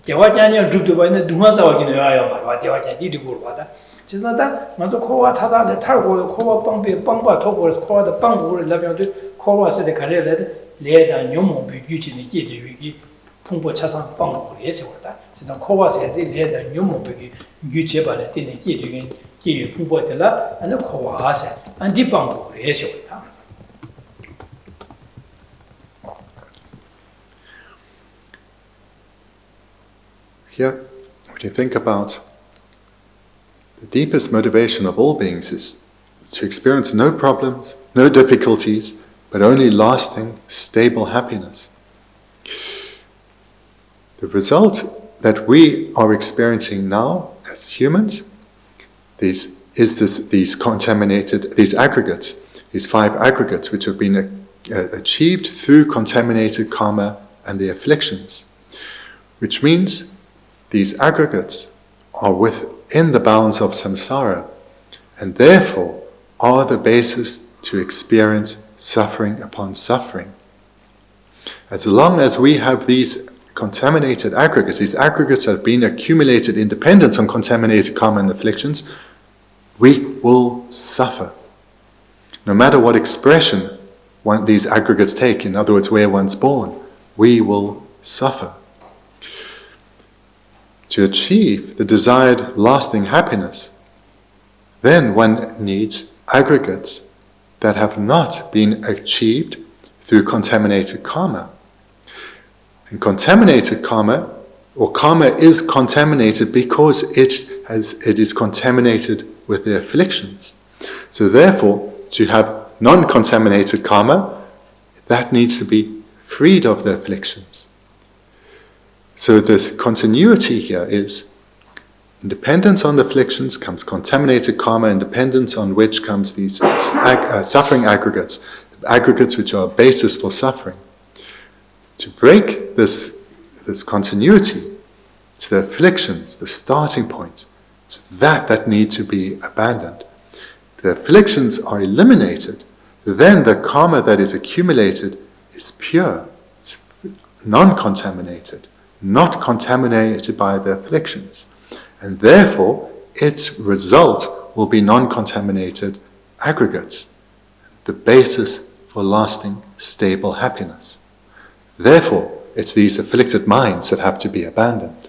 개와 짱짱 죽도반데 둥아자와기는 와요 말와 대와 짱디고 와다 지나다 먼저 코와 타다데 타고 코와 빵비 빵바 토고서 코와다 빵고를 라변도 코와서데 가래레데 레다 뇽모 비규지니 기데 위기 풍부 차상 빵고를 예세워다 지나 코와서데 레다 뇽모 비규 규제발에 되는 기되게 기 풍부하더라 아니 코와서 안디 빵고를 예세워다. Here, when you think about the deepest motivation of all beings is to experience no problems, no difficulties, but only lasting, stable happiness. The result that we are experiencing now as humans, these aggregates, these 5 aggregates which have been achieved through contaminated karma and the afflictions, which means these aggregates are within the bounds of samsara and therefore are the basis to experience suffering upon suffering. As long as we have these contaminated aggregates, these aggregates have been accumulated in dependence on contaminated karma and afflictions, we will suffer. No matter what expression these aggregates take, in other words, where one's born, we will suffer. To achieve the desired lasting happiness, then one needs aggregates that have not been achieved through contaminated karma. And contaminated karma, or karma is contaminated because it is contaminated with the afflictions. So therefore, to have non-contaminated karma, that needs to be freed of the afflictions. So this continuity here is, in dependence on the afflictions comes contaminated karma, in dependence on which comes these suffering aggregates which are a basis for suffering. To break this continuity, it's the afflictions, the starting point. It's that need to be abandoned. If the afflictions are eliminated, then the karma that is accumulated is pure, it's non-contaminated, not contaminated by the afflictions. And therefore, its result will be non-contaminated aggregates, the basis for lasting, stable happiness. Therefore, it's these afflicted minds that have to be abandoned.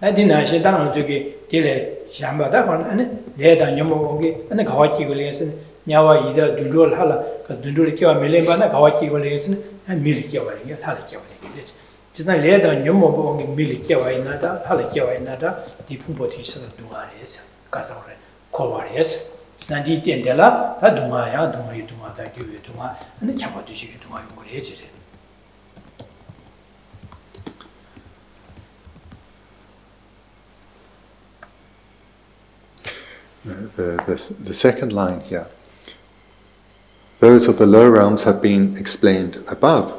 Adina Shedang Jugi, Dile, Shambada, and Leda Nyomogi, and the Kawaki Williamson, Nyawa either Dundul Hala, because Dundul Kiwa Milibana, Kawaki Williamson, and Milikiwa, Halakiwa. Just like Leda Nyomogi, Milikiwa Nada, Halakiwa Nada, the Pumpotis of Dumaris, Casore, Kovaris, Sandy Dendela, that Dumaya, Duma, that you Duma, and the Chapatushi Duma. The second line here. Those of the lower realms have been explained above.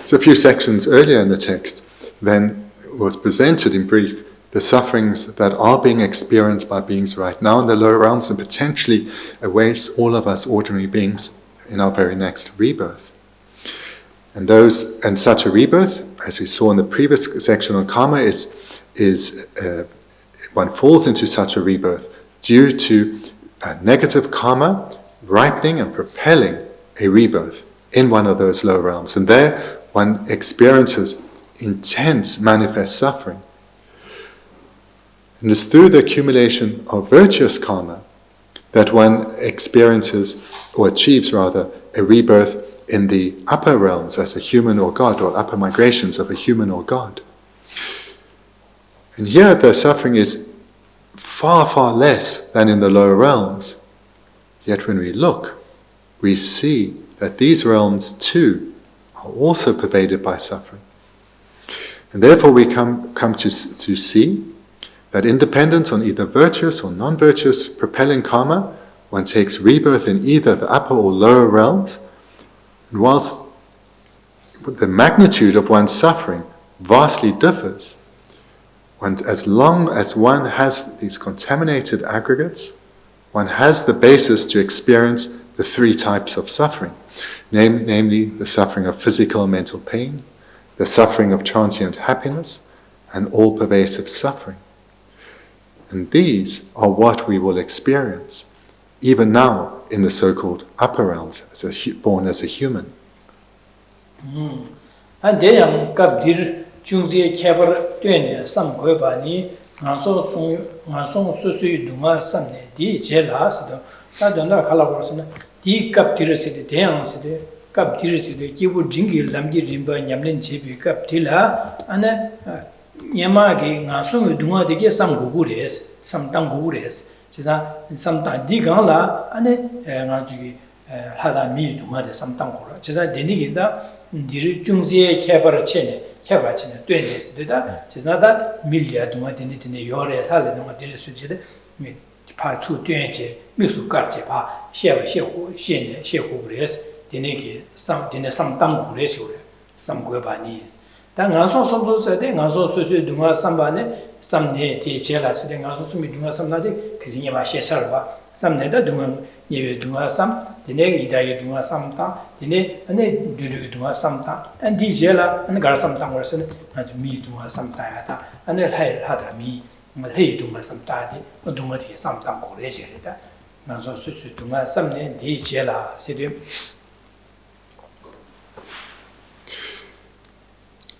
So a few sections earlier in the text then was presented in brief the sufferings that are being experienced by beings right now in the lower realms and potentially awaits all of us ordinary beings in our very next rebirth. And such a rebirth, as we saw in the previous section on karma, is one falls into such a rebirth due to negative karma ripening and propelling a rebirth in one of those lower realms. And there one experiences intense manifest suffering. And it's through the accumulation of virtuous karma that one experiences, or achieves rather, a rebirth in the upper realms as a human or god, or upper migrations of a human or god. And here the suffering is far, far less than in the lower realms. Yet when we look, we see that these realms too are also pervaded by suffering. And therefore we come to see that independent on either virtuous or non-virtuous propelling karma, one takes rebirth in either the upper or lower realms, and whilst the magnitude of one's suffering vastly differs, as long as one has these contaminated aggregates, one has the basis to experience the three types of suffering, namely the suffering of physical and mental pain, the suffering of transient happiness, and all-pervasive suffering. And these are what we will experience even now in the so-called upper realms, born as a human. And then kapdir jungje kebar tuene sam goebani ngaso susu dunga samne di jela sido ta dona khala borsna di kapdir side deyang side kapdir side kibu jingi lamji rimba nyamlen chebi kaptila ana yamage ngaso dunga de sam gugures sam tang gugures 지사 삼다 디가라 안에 nga주기 하다 미 동아데 삼당고라 지사 데니기자 디르 중지에 개발을 체네 개발치네 되네스다 지사다 밀리아 동아 데니티네 요레 할레 동아 딜 수지데 미 파투 되게 미수 가르제 바 셰고 셰네 셰고 그레스 데니기 삼 데네 삼당고레시오레 삼고바니 다 ngaso somso세데 ngaso 수수 동아 삼바네 samne ti chela side ngaso sumi dunga samnade kisinye ba shesarwa samne da dunga yewe dunga sam dine idaye dunga samta dine ane dulu dunga samta and di chela ane gar samta ngorsen ane mi dunga samta yata ane hai hada mi hei dunga samta di dunga ti samta ngore jere da ngaso susu dunga samne di chela side.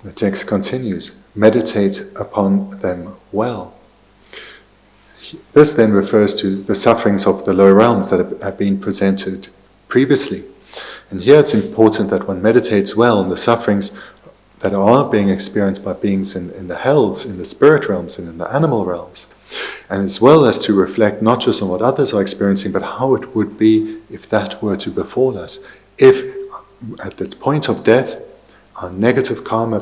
The text continues, meditate upon them well. This then refers to the sufferings of the lower realms that have been presented previously. And here it's important that one meditates well on the sufferings that are being experienced by beings in the hells, in the spirit realms, and in the animal realms. And as well as to reflect not just on what others are experiencing, but how it would be if that were to befall us. If at the point of death, our negative karma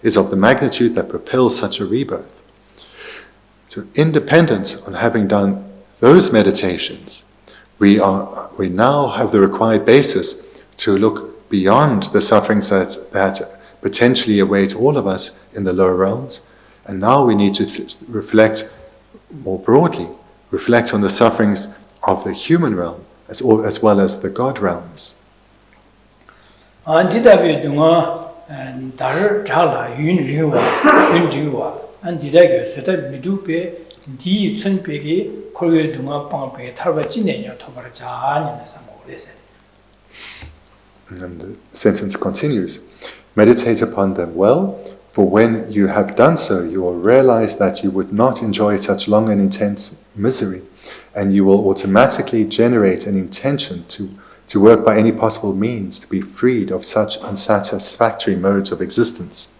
is of the magnitude that propels such a rebirth. So independent on having done those meditations, we now have the required basis to look beyond the sufferings that potentially await all of us in the lower realms, and now we need to reflect more broadly, reflect on the sufferings of the human realm as well as the God realms. Antidabi dunga dar jala yun riwa antidago sota midupe di chunpege korwe dunga pangpe tarba jinenyo tobara jani samorese. And the sentence continues, meditate upon them well, for when you have done so, you will realize that you would not enjoy such long and intense misery, and you will automatically generate an intention to work by any possible means to be freed of such unsatisfactory modes of existence.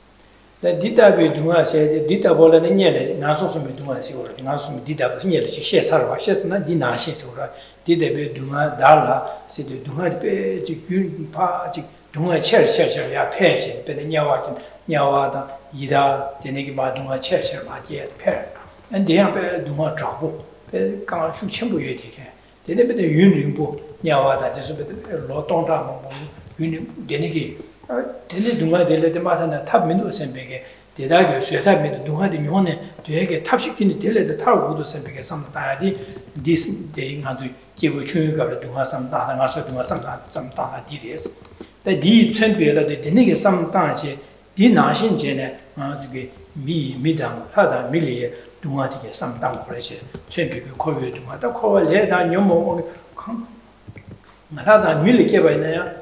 The Ditabi Dunga said, Dita Bola Niele, Nasum Dunga Sura, Nasum Dita Niel, she Sarva, Shesna, Dina Shesura, Didabe Dunga, Dala, said the Dunga Jikun Pa, Dunga Church, ya Page, Benyawakin, Nyawada, Ida, the Nigma Dunga Church, yet pair. And they have Dunga trouble, Kanshu Chimbu Yetike. They never the Union book. Nyawada just a lot on Denigi. Tended Dunga de let the Matana Tab Minus and Bege, the Dago, Sueta Min, Dunga de Yone, to Hege Tapshikin, the let the Tarwood and Bege some Tadi, this day Nazi, Kibuchu, Dunga some Dana, and also Dunga some Dana Didies. The D. Twinbilla, the Denigi some Tanche, Dinashin Jene, Nazi, Midam, Hada, Millie, Dunga, some down correction, Twinbilla, Koyu, Dunga, the call, let down your more. Hada Milike by Naya,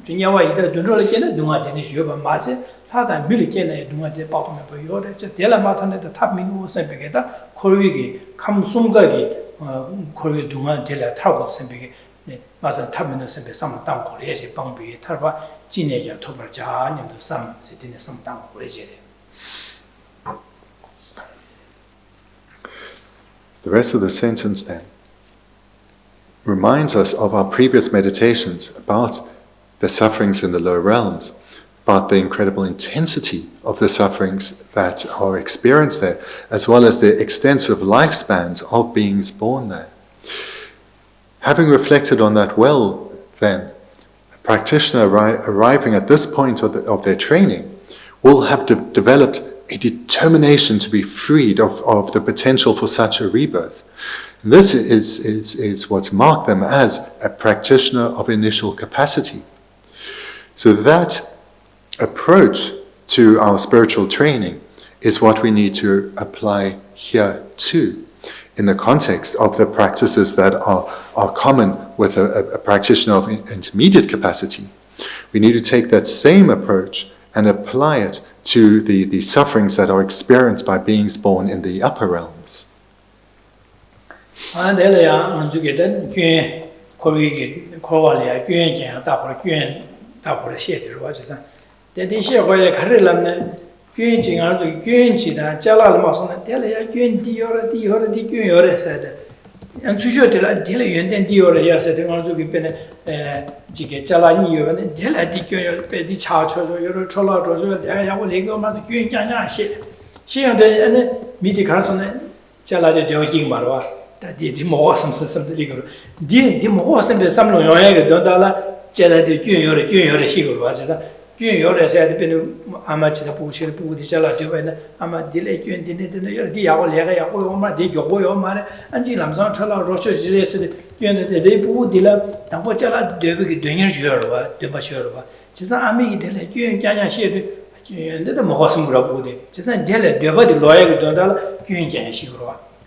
Dunyawa, Dunrola, Dunga, Denish, Yoba Mase, Hada Milike, Dunga de bottom of Yoda, Della Matana, the top minu Sempegeta, Korigi, Kamsungagi, Kori Dunga, Della Targo Sempege, Matan Tabino Sempe, some down Koresi, Bambi, Tarba, Gineja, Tobrajan, and some sitting some down Koresi. The rest of the sentence then reminds us of our previous meditations about the sufferings in the lower realms, but the incredible intensity of the sufferings that are experienced there, as well as the extensive lifespans of beings born there. Having reflected on that well, then, a practitioner arriving at this point of their training will have developed a determination to be freed of the potential for such a rebirth. And this is what's marked them as a practitioner of initial capacity. So that approach to our spiritual training is what we need to apply here too, in the context of the practices that are common with a practitioner of intermediate capacity. We need to take that same approach and apply it to the sufferings that are experienced by beings born in the upper realms.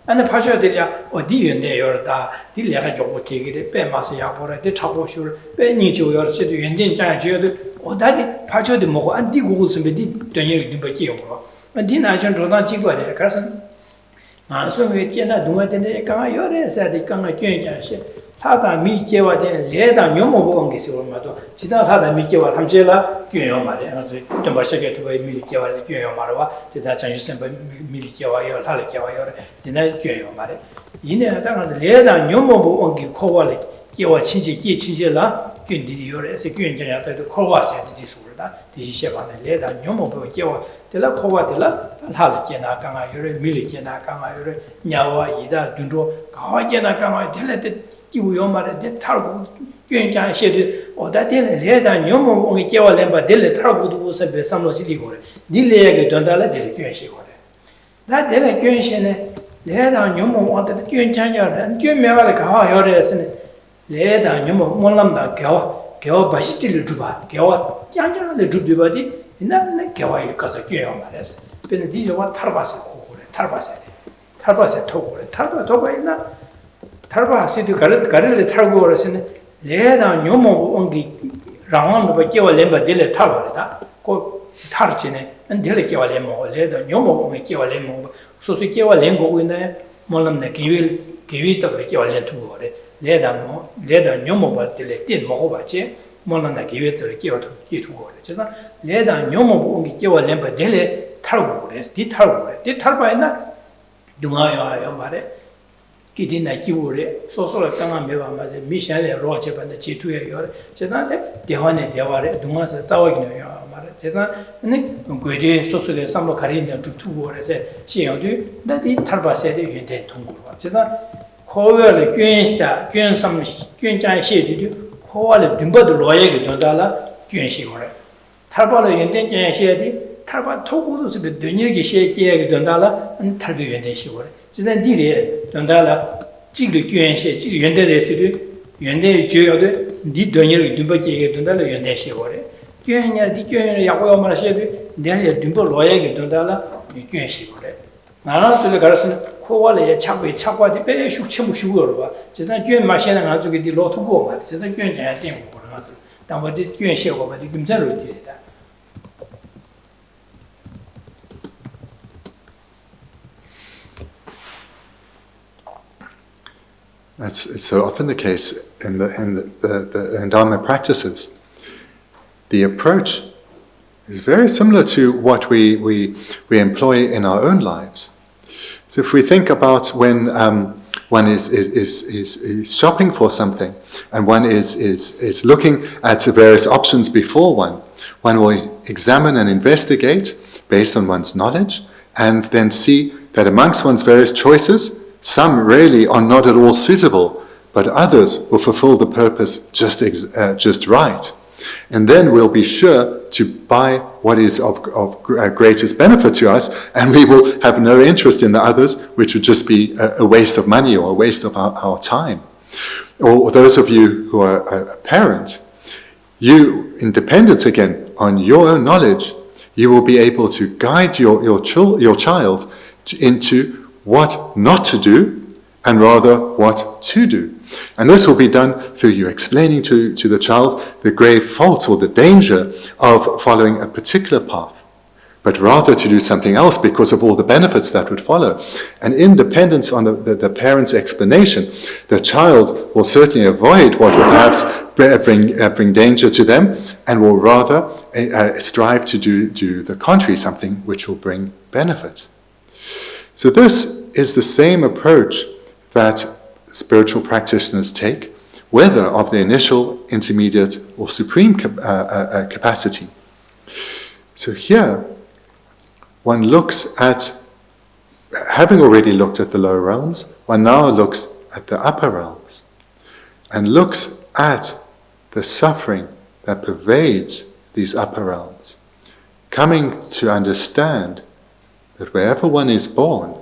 And the Pasha delia or Dion de Yorda, Dilia take it, Be Masayapora, the Chaposur, Be Nicho or City, and then Giant, or that Pacho de Mo, and the Wolves and the Daniel Dubakio. And then I shall not cheap by the cousin. So we cannot do it in the Kayore, said the Kanga Tata Mikewa, then Leda Yomo Gisimato. She not had a Mikewa Hamjela, Gyomari, and the Bashaka to a Milikawa, the Gyomarawa, the Chinese Milikawa, Halikawa, the night Gyomari. In the Leda Yomo Ongi Kowali, Kiwa Chinji, Chinjela, Gundi, as a Gyanja to Kowasa, this word, the Shevan, Leda Yomo, Kiwa, the La Kowa de la Halikana Kanga, Milikana Kanga, Nyawa, Ida, Dundo, Kawajana Kanga, deleted. Yomar, the Targo, Gyanja shed, or that Leda Yomo only Kiwa Lemba, Dele Targo was a Besamo City Gore, Dilega Dondala Delegation. That delegation, Leda Yomo wanted Gyanja and Gyamara Kawa, Leda Yomo, Molamda, Gawa, Bashiti Juba, Gawa, Janja, the Jubadi, in that Gawa Kazakiyomares, Bendigo, Tarbasa, Tarbasa, Tarba, Tarba City Garrett Targo or Sen, Leda Yomo only round of a Kiwa Lemba Dele Tarva, called Tarchine, and Delekiwa Lemo, Leda Yomo only Kiwa Lemo, so Kiwa Lengo in there, Molam the Kivit of the Kiwa Lentu, Leda Yomo but Dele Tin Mohobache, Molam the Kivit of the Kiwa to Kitu, Leda Yomo only Kiwa Lemba Dele Targo, the Tarba, Dumayo Mare. Kitina Kiwure, so Kanga Meva, Michelle Roche, and the Chitu Yor, Chesante, Devane Devare, Dumas, Zawagno, Chesan, and Guidi, Sosu, Sambo Karina to 2 words, she do that the Tarba said you intend to move. Chesan, however, the Gyunsta, Gyun some Gyunjan shade, how the Dumba the lawyer, Dodala, Gyun Shigore. Tarba the intention shade, Tarba Toku to be Dunigi shade, Dondala, and Tarbi and Shigore. Then did Dondala, Jiggy Gyuan, Jig Yende Residu, Yende Joyode, did Donner Dumbaki, Dondala, Yende Shigore. Gyuan, the Gyuan Yawa Marashedu, then a Dumbo lawyer, Dondala, Gyuan Shigore. Now to the garrison, Koala, Chapa, the Bay, Shuchur, just like Gyuan Machine and to get the law to go, just like Gyuan, I think, than what this Gyuan Shigo, but the Gimzero did that. It's so often the case in the endowment practices. The approach is very similar to what we employ in our own lives. So if we think about when one is shopping for something, and one is looking at the various options before one. One will examine and investigate based on one's knowledge, and then see that amongst one's various choices, some really are not at all suitable, but others will fulfill the purpose just right. And then we'll be sure to buy what is of greatest benefit to us, and we will have no interest in the others, which would just be a waste of money or a waste of our time. Or those of you who are a parent, you, in dependence again on your own knowledge, you will be able to guide your child into what not to do, and rather what to do. And this will be done through you explaining to the child the grave faults or the danger of following a particular path, but rather to do something else because of all the benefits that would follow. And in dependence on the parent's explanation, the child will certainly avoid what will perhaps bring danger to them, and will rather strive to do the contrary, something which will bring benefit. So this is the same approach that spiritual practitioners take, whether of the initial, intermediate, or supreme capacity. So here, one looks at, having already looked at the lower realms, one now looks at the upper realms, and looks at the suffering that pervades these upper realms, coming to understand that wherever one is born,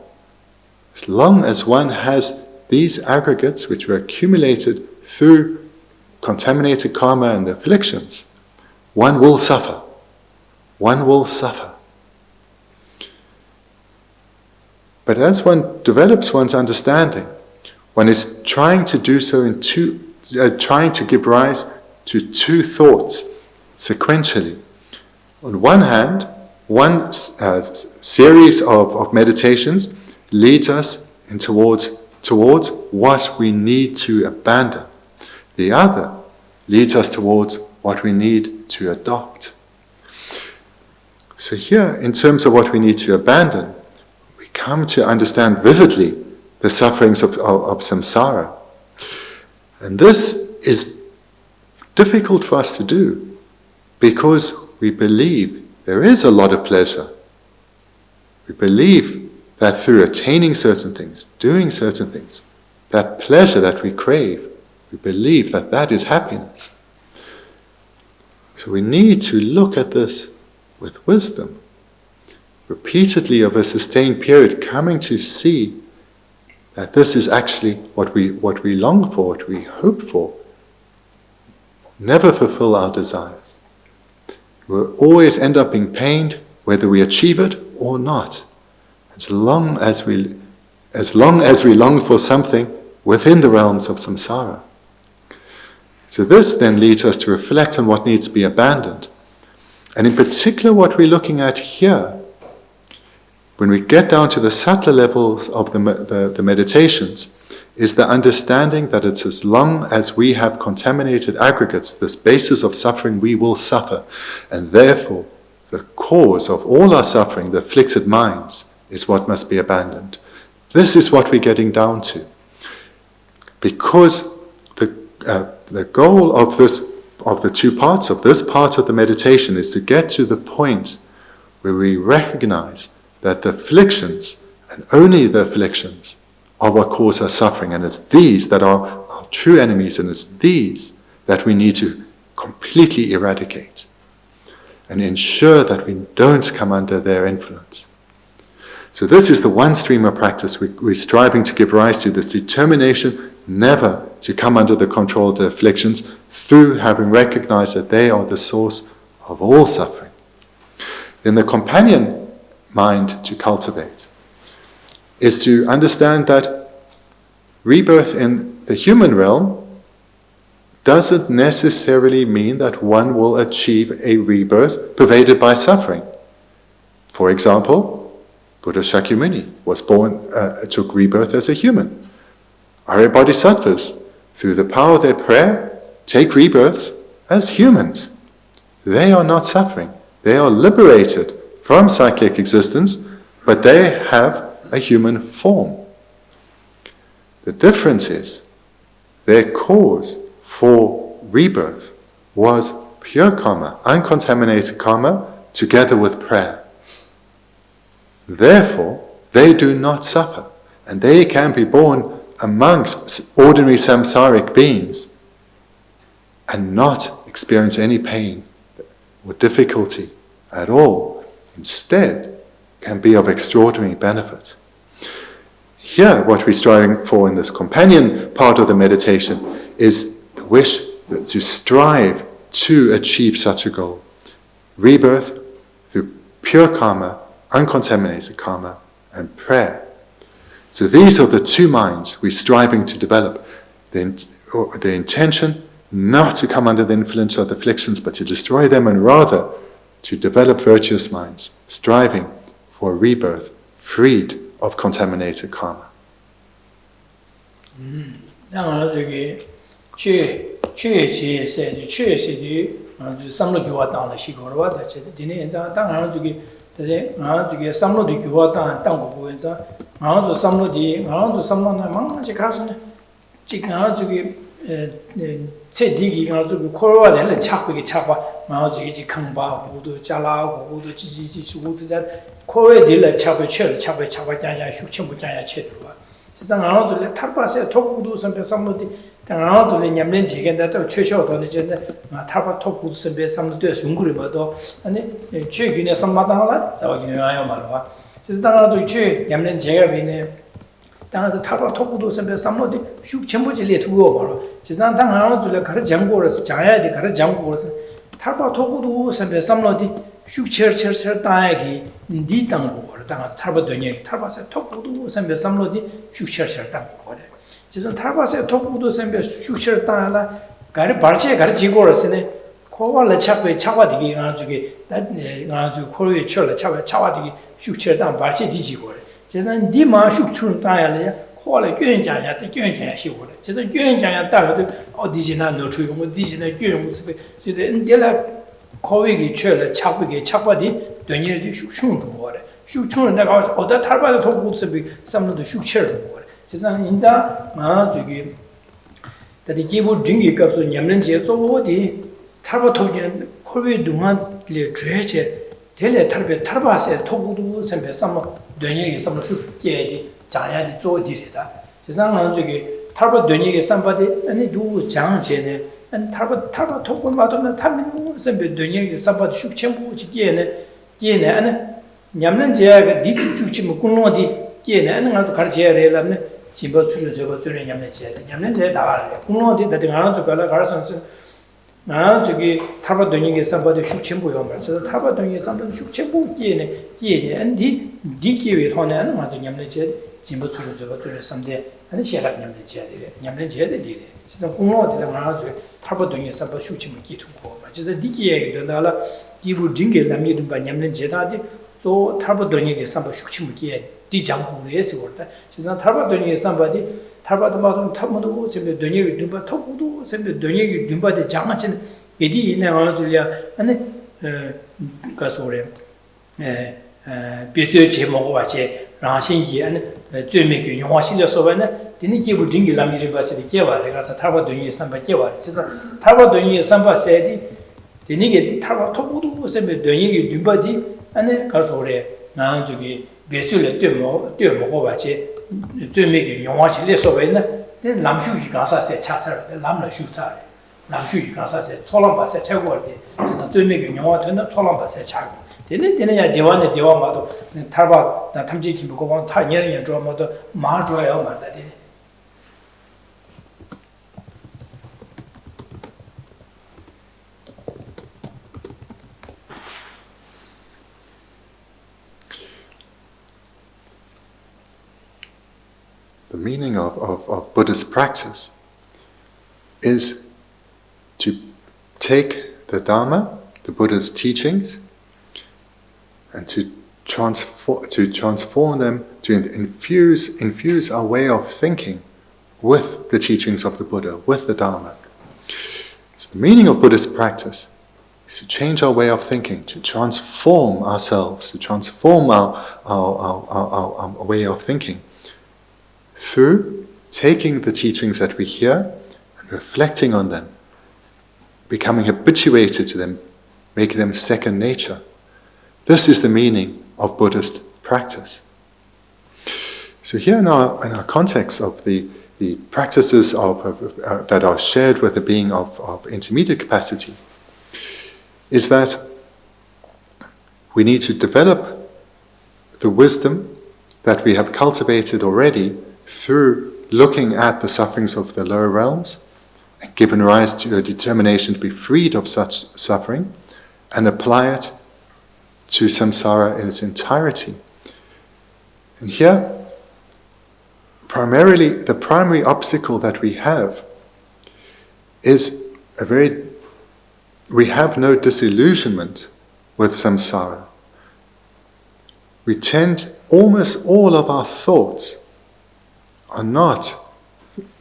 as long as one has these aggregates which were accumulated through contaminated karma and the afflictions, one will suffer. One will suffer. But as one develops one's understanding, one is trying to do so trying to give rise to two thoughts sequentially. On one hand, one series of meditations leads us towards what we need to abandon. The other leads us towards what we need to adopt. So here, in terms of what we need to abandon, we come to understand vividly the sufferings of samsara. And this is difficult for us to do because we believe there is a lot of pleasure. We believe that through attaining certain things, doing certain things, that pleasure that we crave, we believe that that is happiness. So we need to look at this with wisdom, repeatedly over a sustained period, coming to see that this is actually what we long for, what we hope for. Never fulfill our desires. We'll always end up being pained, whether we achieve it or not. As long as we long for something within the realms of samsara. So this then leads us to reflect on what needs to be abandoned. And in particular what we're looking at here, when we get down to the subtler levels of the meditations, is the understanding that it's as long as we have contaminated aggregates, this basis of suffering, we will suffer. And therefore, the cause of all our suffering, the afflicted minds, is what must be abandoned. This is what we're getting down to. Because the goal of the two parts of this part of the meditation is to get to the point where we recognize that the afflictions, and only the afflictions, are what cause us suffering, and it's these that are our true enemies, and it's these that we need to completely eradicate and ensure that we don't come under their influence. So this is the one stream of practice we're striving to give rise to, this determination never to come under the control of the afflictions through having recognized that they are the source of all suffering. Then the companion mind to cultivate is to understand that rebirth in the human realm doesn't necessarily mean that one will achieve a rebirth pervaded by suffering. For example, Buddha Shakyamuni was born, took rebirth as a human. Arya Bodhisattvas, through the power of their prayer, take rebirths as humans. They are not suffering. They are liberated from cyclic existence, but they have a human form. The difference is their cause for rebirth was pure karma, uncontaminated karma, together with prayer. Therefore, they do not suffer, and they can be born amongst ordinary samsaric beings and not experience any pain or difficulty at all. Instead, can be of extraordinary benefit. Here, what we're striving for in this companion part of the meditation is the wish to strive to achieve such a goal. Rebirth through pure karma, uncontaminated karma, and prayer. So these are the two minds we're striving to develop. The intention not to come under the influence of the afflictions, but to destroy them, and rather to develop virtuous minds, striving for rebirth, freed of contaminated karma. 체디기 가지고 코로와를 착하게 착과 마오지기 강바 고도 잘라 고도 지지지 수고자 코에 딜을 착을 착을 자야 숙침부 자야 체들와 세상 아무들 탈바세 톡구도 선배 삼로디 당아들이 냠는 지겐다 또 최초도는 이제 탈바 톡구도 선배 삼로도 중국이 뭐도 아니 최근에 삼마당라 저기는 와요 말와 세상 당아들 최 냠는 제가 비네 당아도 탈바 톡구도 선배 삼로디 숙침부지 레투고 바로 지산 당아들이 가르 장고로서 자야디 가르 장고로서 탈바 톡구도 선배 삼로디 숙처처처 따야기 니 땅고 당아 탈바 되니 탈바세 톡구도 선배 삼로디 숙처처 땅고 지선 탈바세 톡구도 선배 숙처 따라 가르 바르체 가르 지고로서네 코발레 차베 차와디기 가지고 가지고 코르에 쳐라 차와디기 숙처 땅 바르체 디지고 지선 니마 숙처 따야래 코발레 교연자야 교연자야 시고래 지선 교연자야 따도 어디지나 노출용 어디지나 교용 습에 지데 인델라 코위기 쳐라 차베기 차바디 되니르디 숙충 거래 숙충은 내가 어디 탈바도 톡구스비 삼로도 숙처를 지상 인자 저기 다들 기본 등기 값을 냠는 제조어디 탈바 토견 코비 동안에 죄제 텔레 탈바세 토구도 선배 삼모 되니게 삼모 숙제디 자야디 조디다 지상 저기 탈바 되니게 삼바디 아니 두 장제네 안 탈바 토고 마도는 탐민 선배 되니게 삼바디 숙청부 지게네 게네 아니 냠는 제가 디 숙치 먹고노디 게네 아니 가서 가르쳐야 되려면 지버 출을 저거 줄에 냠는 제 나와래. 공로디 다들 하나 줄까라 가르선스. 나 저기 타바도니게 삼바도 숙침부요 말. 저 타바도니게 삼바도 숙침부 끼네. 안디 디기에 토네는 맞아 냠는 제 지버 출을 저거 줄에 삼대 아니 시락 냠는 제들이. 진짜 공로디랑 하나 줄 타바도니게 삼바 숙침부 끼두고. 진짜 디기에 된다라 기부 딩게 남이든 바 냠는 제다디 또 타바도니게 삼바 숙침부 끼에 디장구에서 그렇다. 지난 탈바도니에 삼바디 탈바도마도 탐모도 sembe do니에 둔바 토구도 sembe do니에 둔바데 장아친 에디 있네 말줄이야. 아니 가소래. 비주 제목을 와지 라신기 아니 죄매기 용화실려 소바네 디니 기부 딩기 람이리 바스디 개와래 가서 탈바도니에 삼바 개와래. 지난 탈바도니에 삼바 세디 디니게 탈바 토구도 sembe do니에 둔바디 아니 가소래. 나 저기 배출에 뛰어먹어 봐지 좀매기 용화실에 소베나 남슈기 가사세 차서 남라슈사 남슈기 가사세 초람바세 최고할게 진짜 좀매기 용화 된다 초람바세 차 되네야 대원에 대원마도 탈바 나 탐지기 보고 봐 타녀는 좀마도 마줘요 말다디 The meaning of Buddhist practice is to take the Dharma, the Buddha's teachings, and to transform them, to infuse our way of thinking with the teachings of the Buddha, with the Dharma. So the meaning of Buddhist practice is to change our way of thinking, to transform ourselves, to transform our way of thinking through taking the teachings that we hear and reflecting on them, becoming habituated to them, making them second nature. This is the meaning of Buddhist practice. So here in our context of the practices that are shared with the being of intermediate capacity, is that we need to develop the wisdom that we have cultivated already through looking at the sufferings of the lower realms and given rise to a determination to be freed of such suffering and apply it to samsara in its entirety. And here, primarily, the primary obstacle that we have is we have no disillusionment with samsara. We tend, almost all of our thoughts are not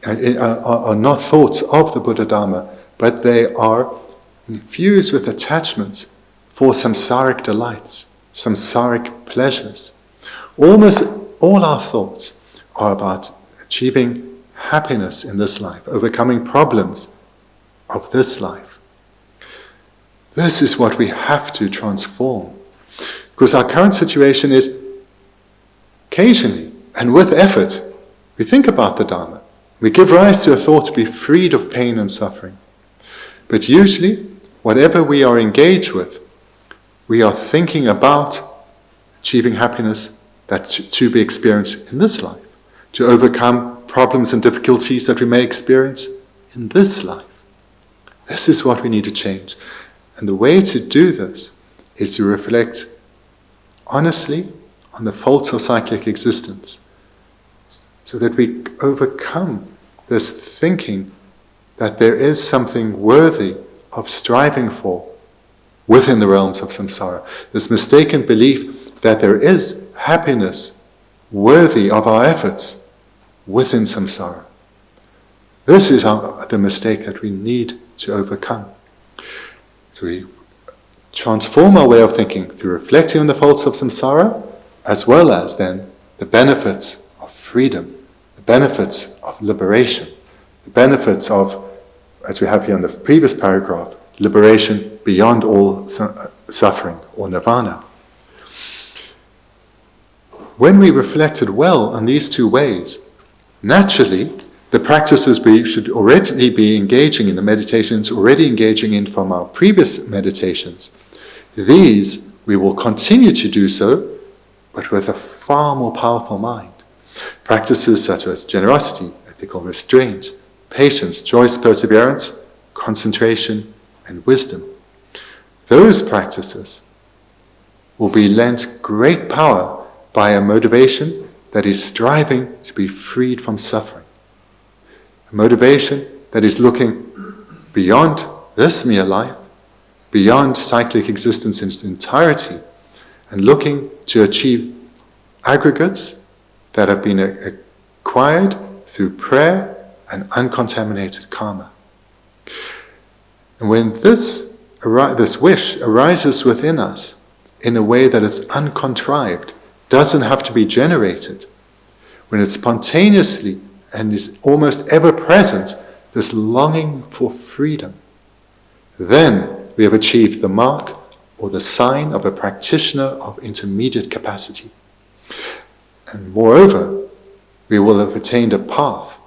thoughts of the Buddha Dharma, but they are infused with attachments for samsaric delights, samsaric pleasures. Almost all our thoughts are about achieving happiness in this life, overcoming problems of this life. This is what we have to transform. Because our current situation is, occasionally, and with effort, we think about the Dharma. We give rise to a thought to be freed of pain and suffering. But usually, whatever we are engaged with, we are thinking about achieving happiness that to be experienced in this life, to overcome problems and difficulties that we may experience in this life. This is what we need to change. And the way to do this is to reflect honestly on the faults of cyclic existence, so that we overcome this thinking that there is something worthy of striving for within the realms of samsara. This mistaken belief that there is happiness worthy of our efforts within samsara. This is the mistake that we need to overcome. So we transform our way of thinking through reflecting on the faults of samsara, as well as then the benefits of freedom, the benefits of liberation, the benefits of, as we have here in the previous paragraph, liberation beyond all suffering, or nirvana. When we reflected well on these two ways, naturally, the practices we should already be engaging in, the meditations already engaging in from our previous meditations, these we will continue to do so, but with a far more powerful mind. Practices such as generosity, ethical restraint, patience, joyous perseverance, concentration, and wisdom. Those practices will be lent great power by a motivation that is striving to be freed from suffering. A motivation that is looking beyond this mere life, beyond cyclic existence in its entirety, and looking to achieve aggregates that have been acquired through prayer and uncontaminated karma. And when this wish arises within us in a way that is uncontrived, doesn't have to be generated, when it's spontaneously and is almost ever present, this longing for freedom, then we have achieved the mark or the sign of a practitioner of intermediate capacity. And moreover, we will have attained a path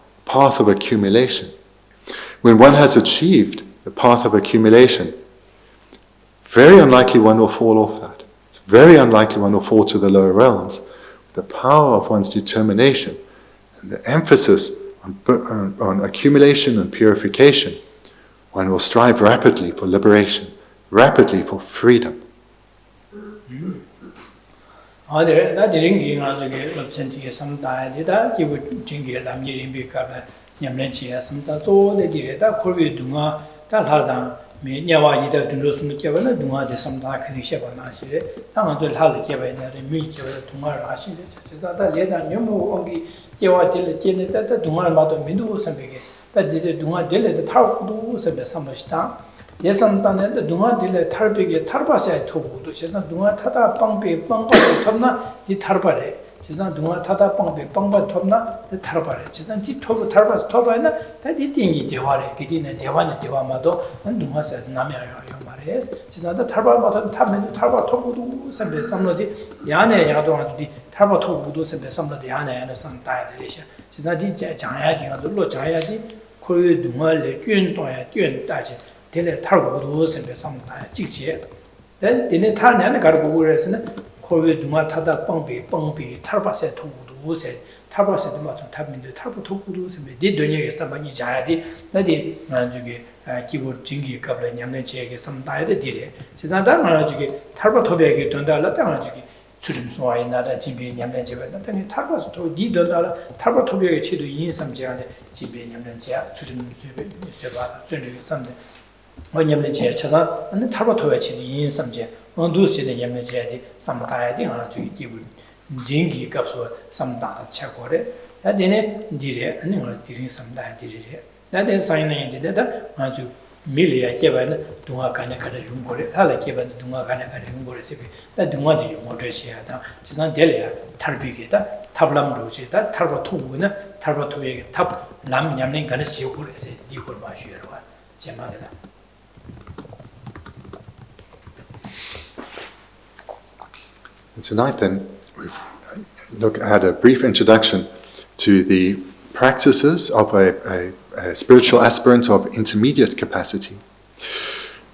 of accumulation. When one has achieved the path of accumulation, very unlikely one will fall off that. It's very unlikely one will fall to the lower realms. The power of one's determination and the emphasis on accumulation and purification, one will strive rapidly for liberation, rapidly for freedom. 지산 동화 타다 빵배 빵바 톱나 타르바래 지산 디 톱 타르바스 톱바나 다디 띵기 대화래 그디네 대화는 대화마도 동화서 남야요 말해 지산다 타르바마도 타면 타르바 톱도 선배 삼로디 야네 야도한디 타르바 톱도 선배 삼로디 야네 상다야들이셔 지산디 장야디가 놀러 자야디 코의 동화를 균도야 균다지 델레 타르고도 선배 삼다 직지 then dine tarne garbo resne kowe duma tada pangbi tarbase togudu se tarbase duma tabminde tarbo togudu se de donye sabani jaadi nadi najuge kibor jingi kabla nyamne chege samdae de dire sizanda najuge tarbo tobege dondala najuge surim soai nada jibe nyamne jebe tani tarbo to di dondala tarbo tobege chido yin samjeande jibe nyamne ja surim seba zunri samde 원념의 제 차사 근데 타바토에 치는 인삼제 원도시의 념의 제디 삼가야디 아주 기분 징기 값소 삼다다 차고래 야데네 디레 아니 뭐 디린 삼다 디레 나데 사이네 디데다 아주 밀리아 제바는 동화간에 가려 용고래 할래 제바는 동화간에 가려 용고래 세비 나 동화디 용고래시야다 지산 델이야 탈비게다 탑람로제다 탈바토구나 탈바토에게 탑람 냠는 간에 지고래세 디고 마시여와 제마데다 And tonight then, we've had a brief introduction to the practices of a spiritual aspirant of intermediate capacity.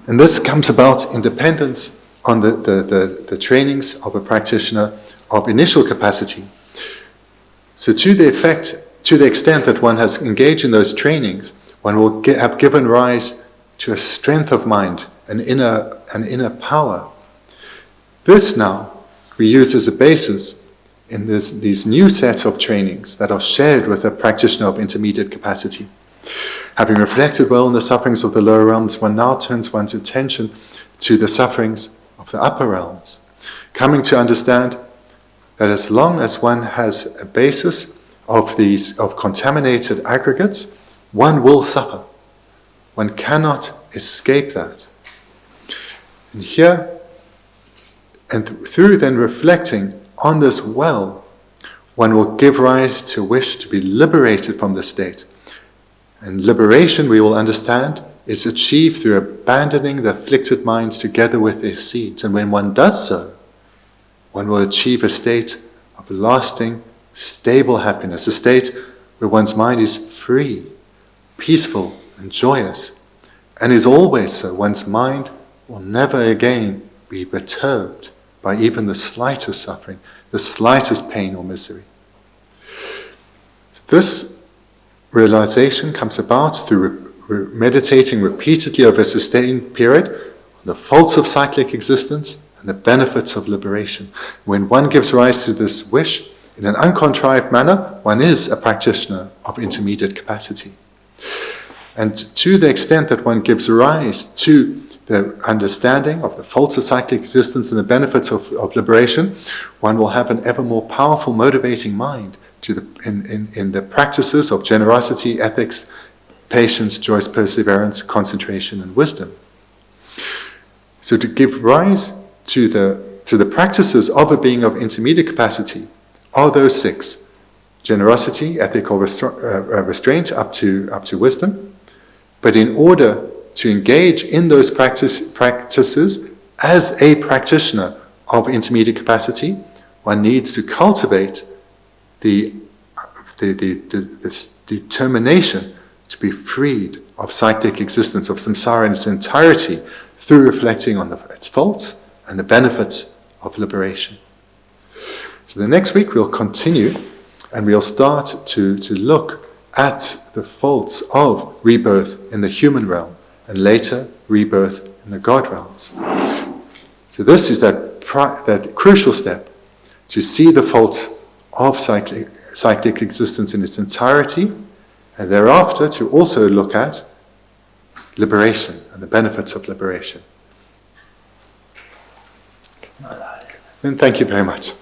And this comes about in dependence on the trainings of a practitioner of initial capacity. So to the extent that one has engaged in those trainings, one will have given rise to a strength of mind, an inner power. This now we use as a basis in these new sets of trainings that are shared with a practitioner of intermediate capacity. Having reflected well on the sufferings of the lower realms, one now turns one's attention to the sufferings of the upper realms, coming to understand that as long as one has a basis of contaminated aggregates, one will suffer. One cannot escape that. And here, and through then reflecting on this well, one will give rise to a wish to be liberated from the state. And liberation, we will understand, is achieved through abandoning the afflicted minds together with their seeds. And when one does so, one will achieve a state of lasting, stable happiness, a state where one's mind is free, peaceful, and joyous, and is always so. One's mind will never again be perturbed by even the slightest suffering, the slightest pain or misery. This realization comes about through meditating repeatedly over a sustained period on the faults of cyclic existence and the benefits of liberation. When one gives rise to this wish in an uncontrived manner, one is a practitioner of intermediate capacity. And to the extent that one gives rise to the understanding of the faults of cyclic existence and the benefits of liberation, one will have an ever more powerful motivating mind in the practices of generosity, ethics, patience, joyous perseverance, concentration, and wisdom. So to give rise to the practices of a being of intermediate capacity are those six: generosity, ethical restraint up to wisdom. But in order to engage in those practices as a practitioner of intermediate capacity, one needs to cultivate this determination to be freed of cyclic existence, of samsara in its entirety, through reflecting on its faults and the benefits of liberation. So the next week we'll continue and we'll start to look at the faults of rebirth in the human realm and later rebirth in the God realms. So this is that crucial step to see the faults of cyclic existence in its entirety, and thereafter to also look at liberation and the benefits of liberation. And thank you very much.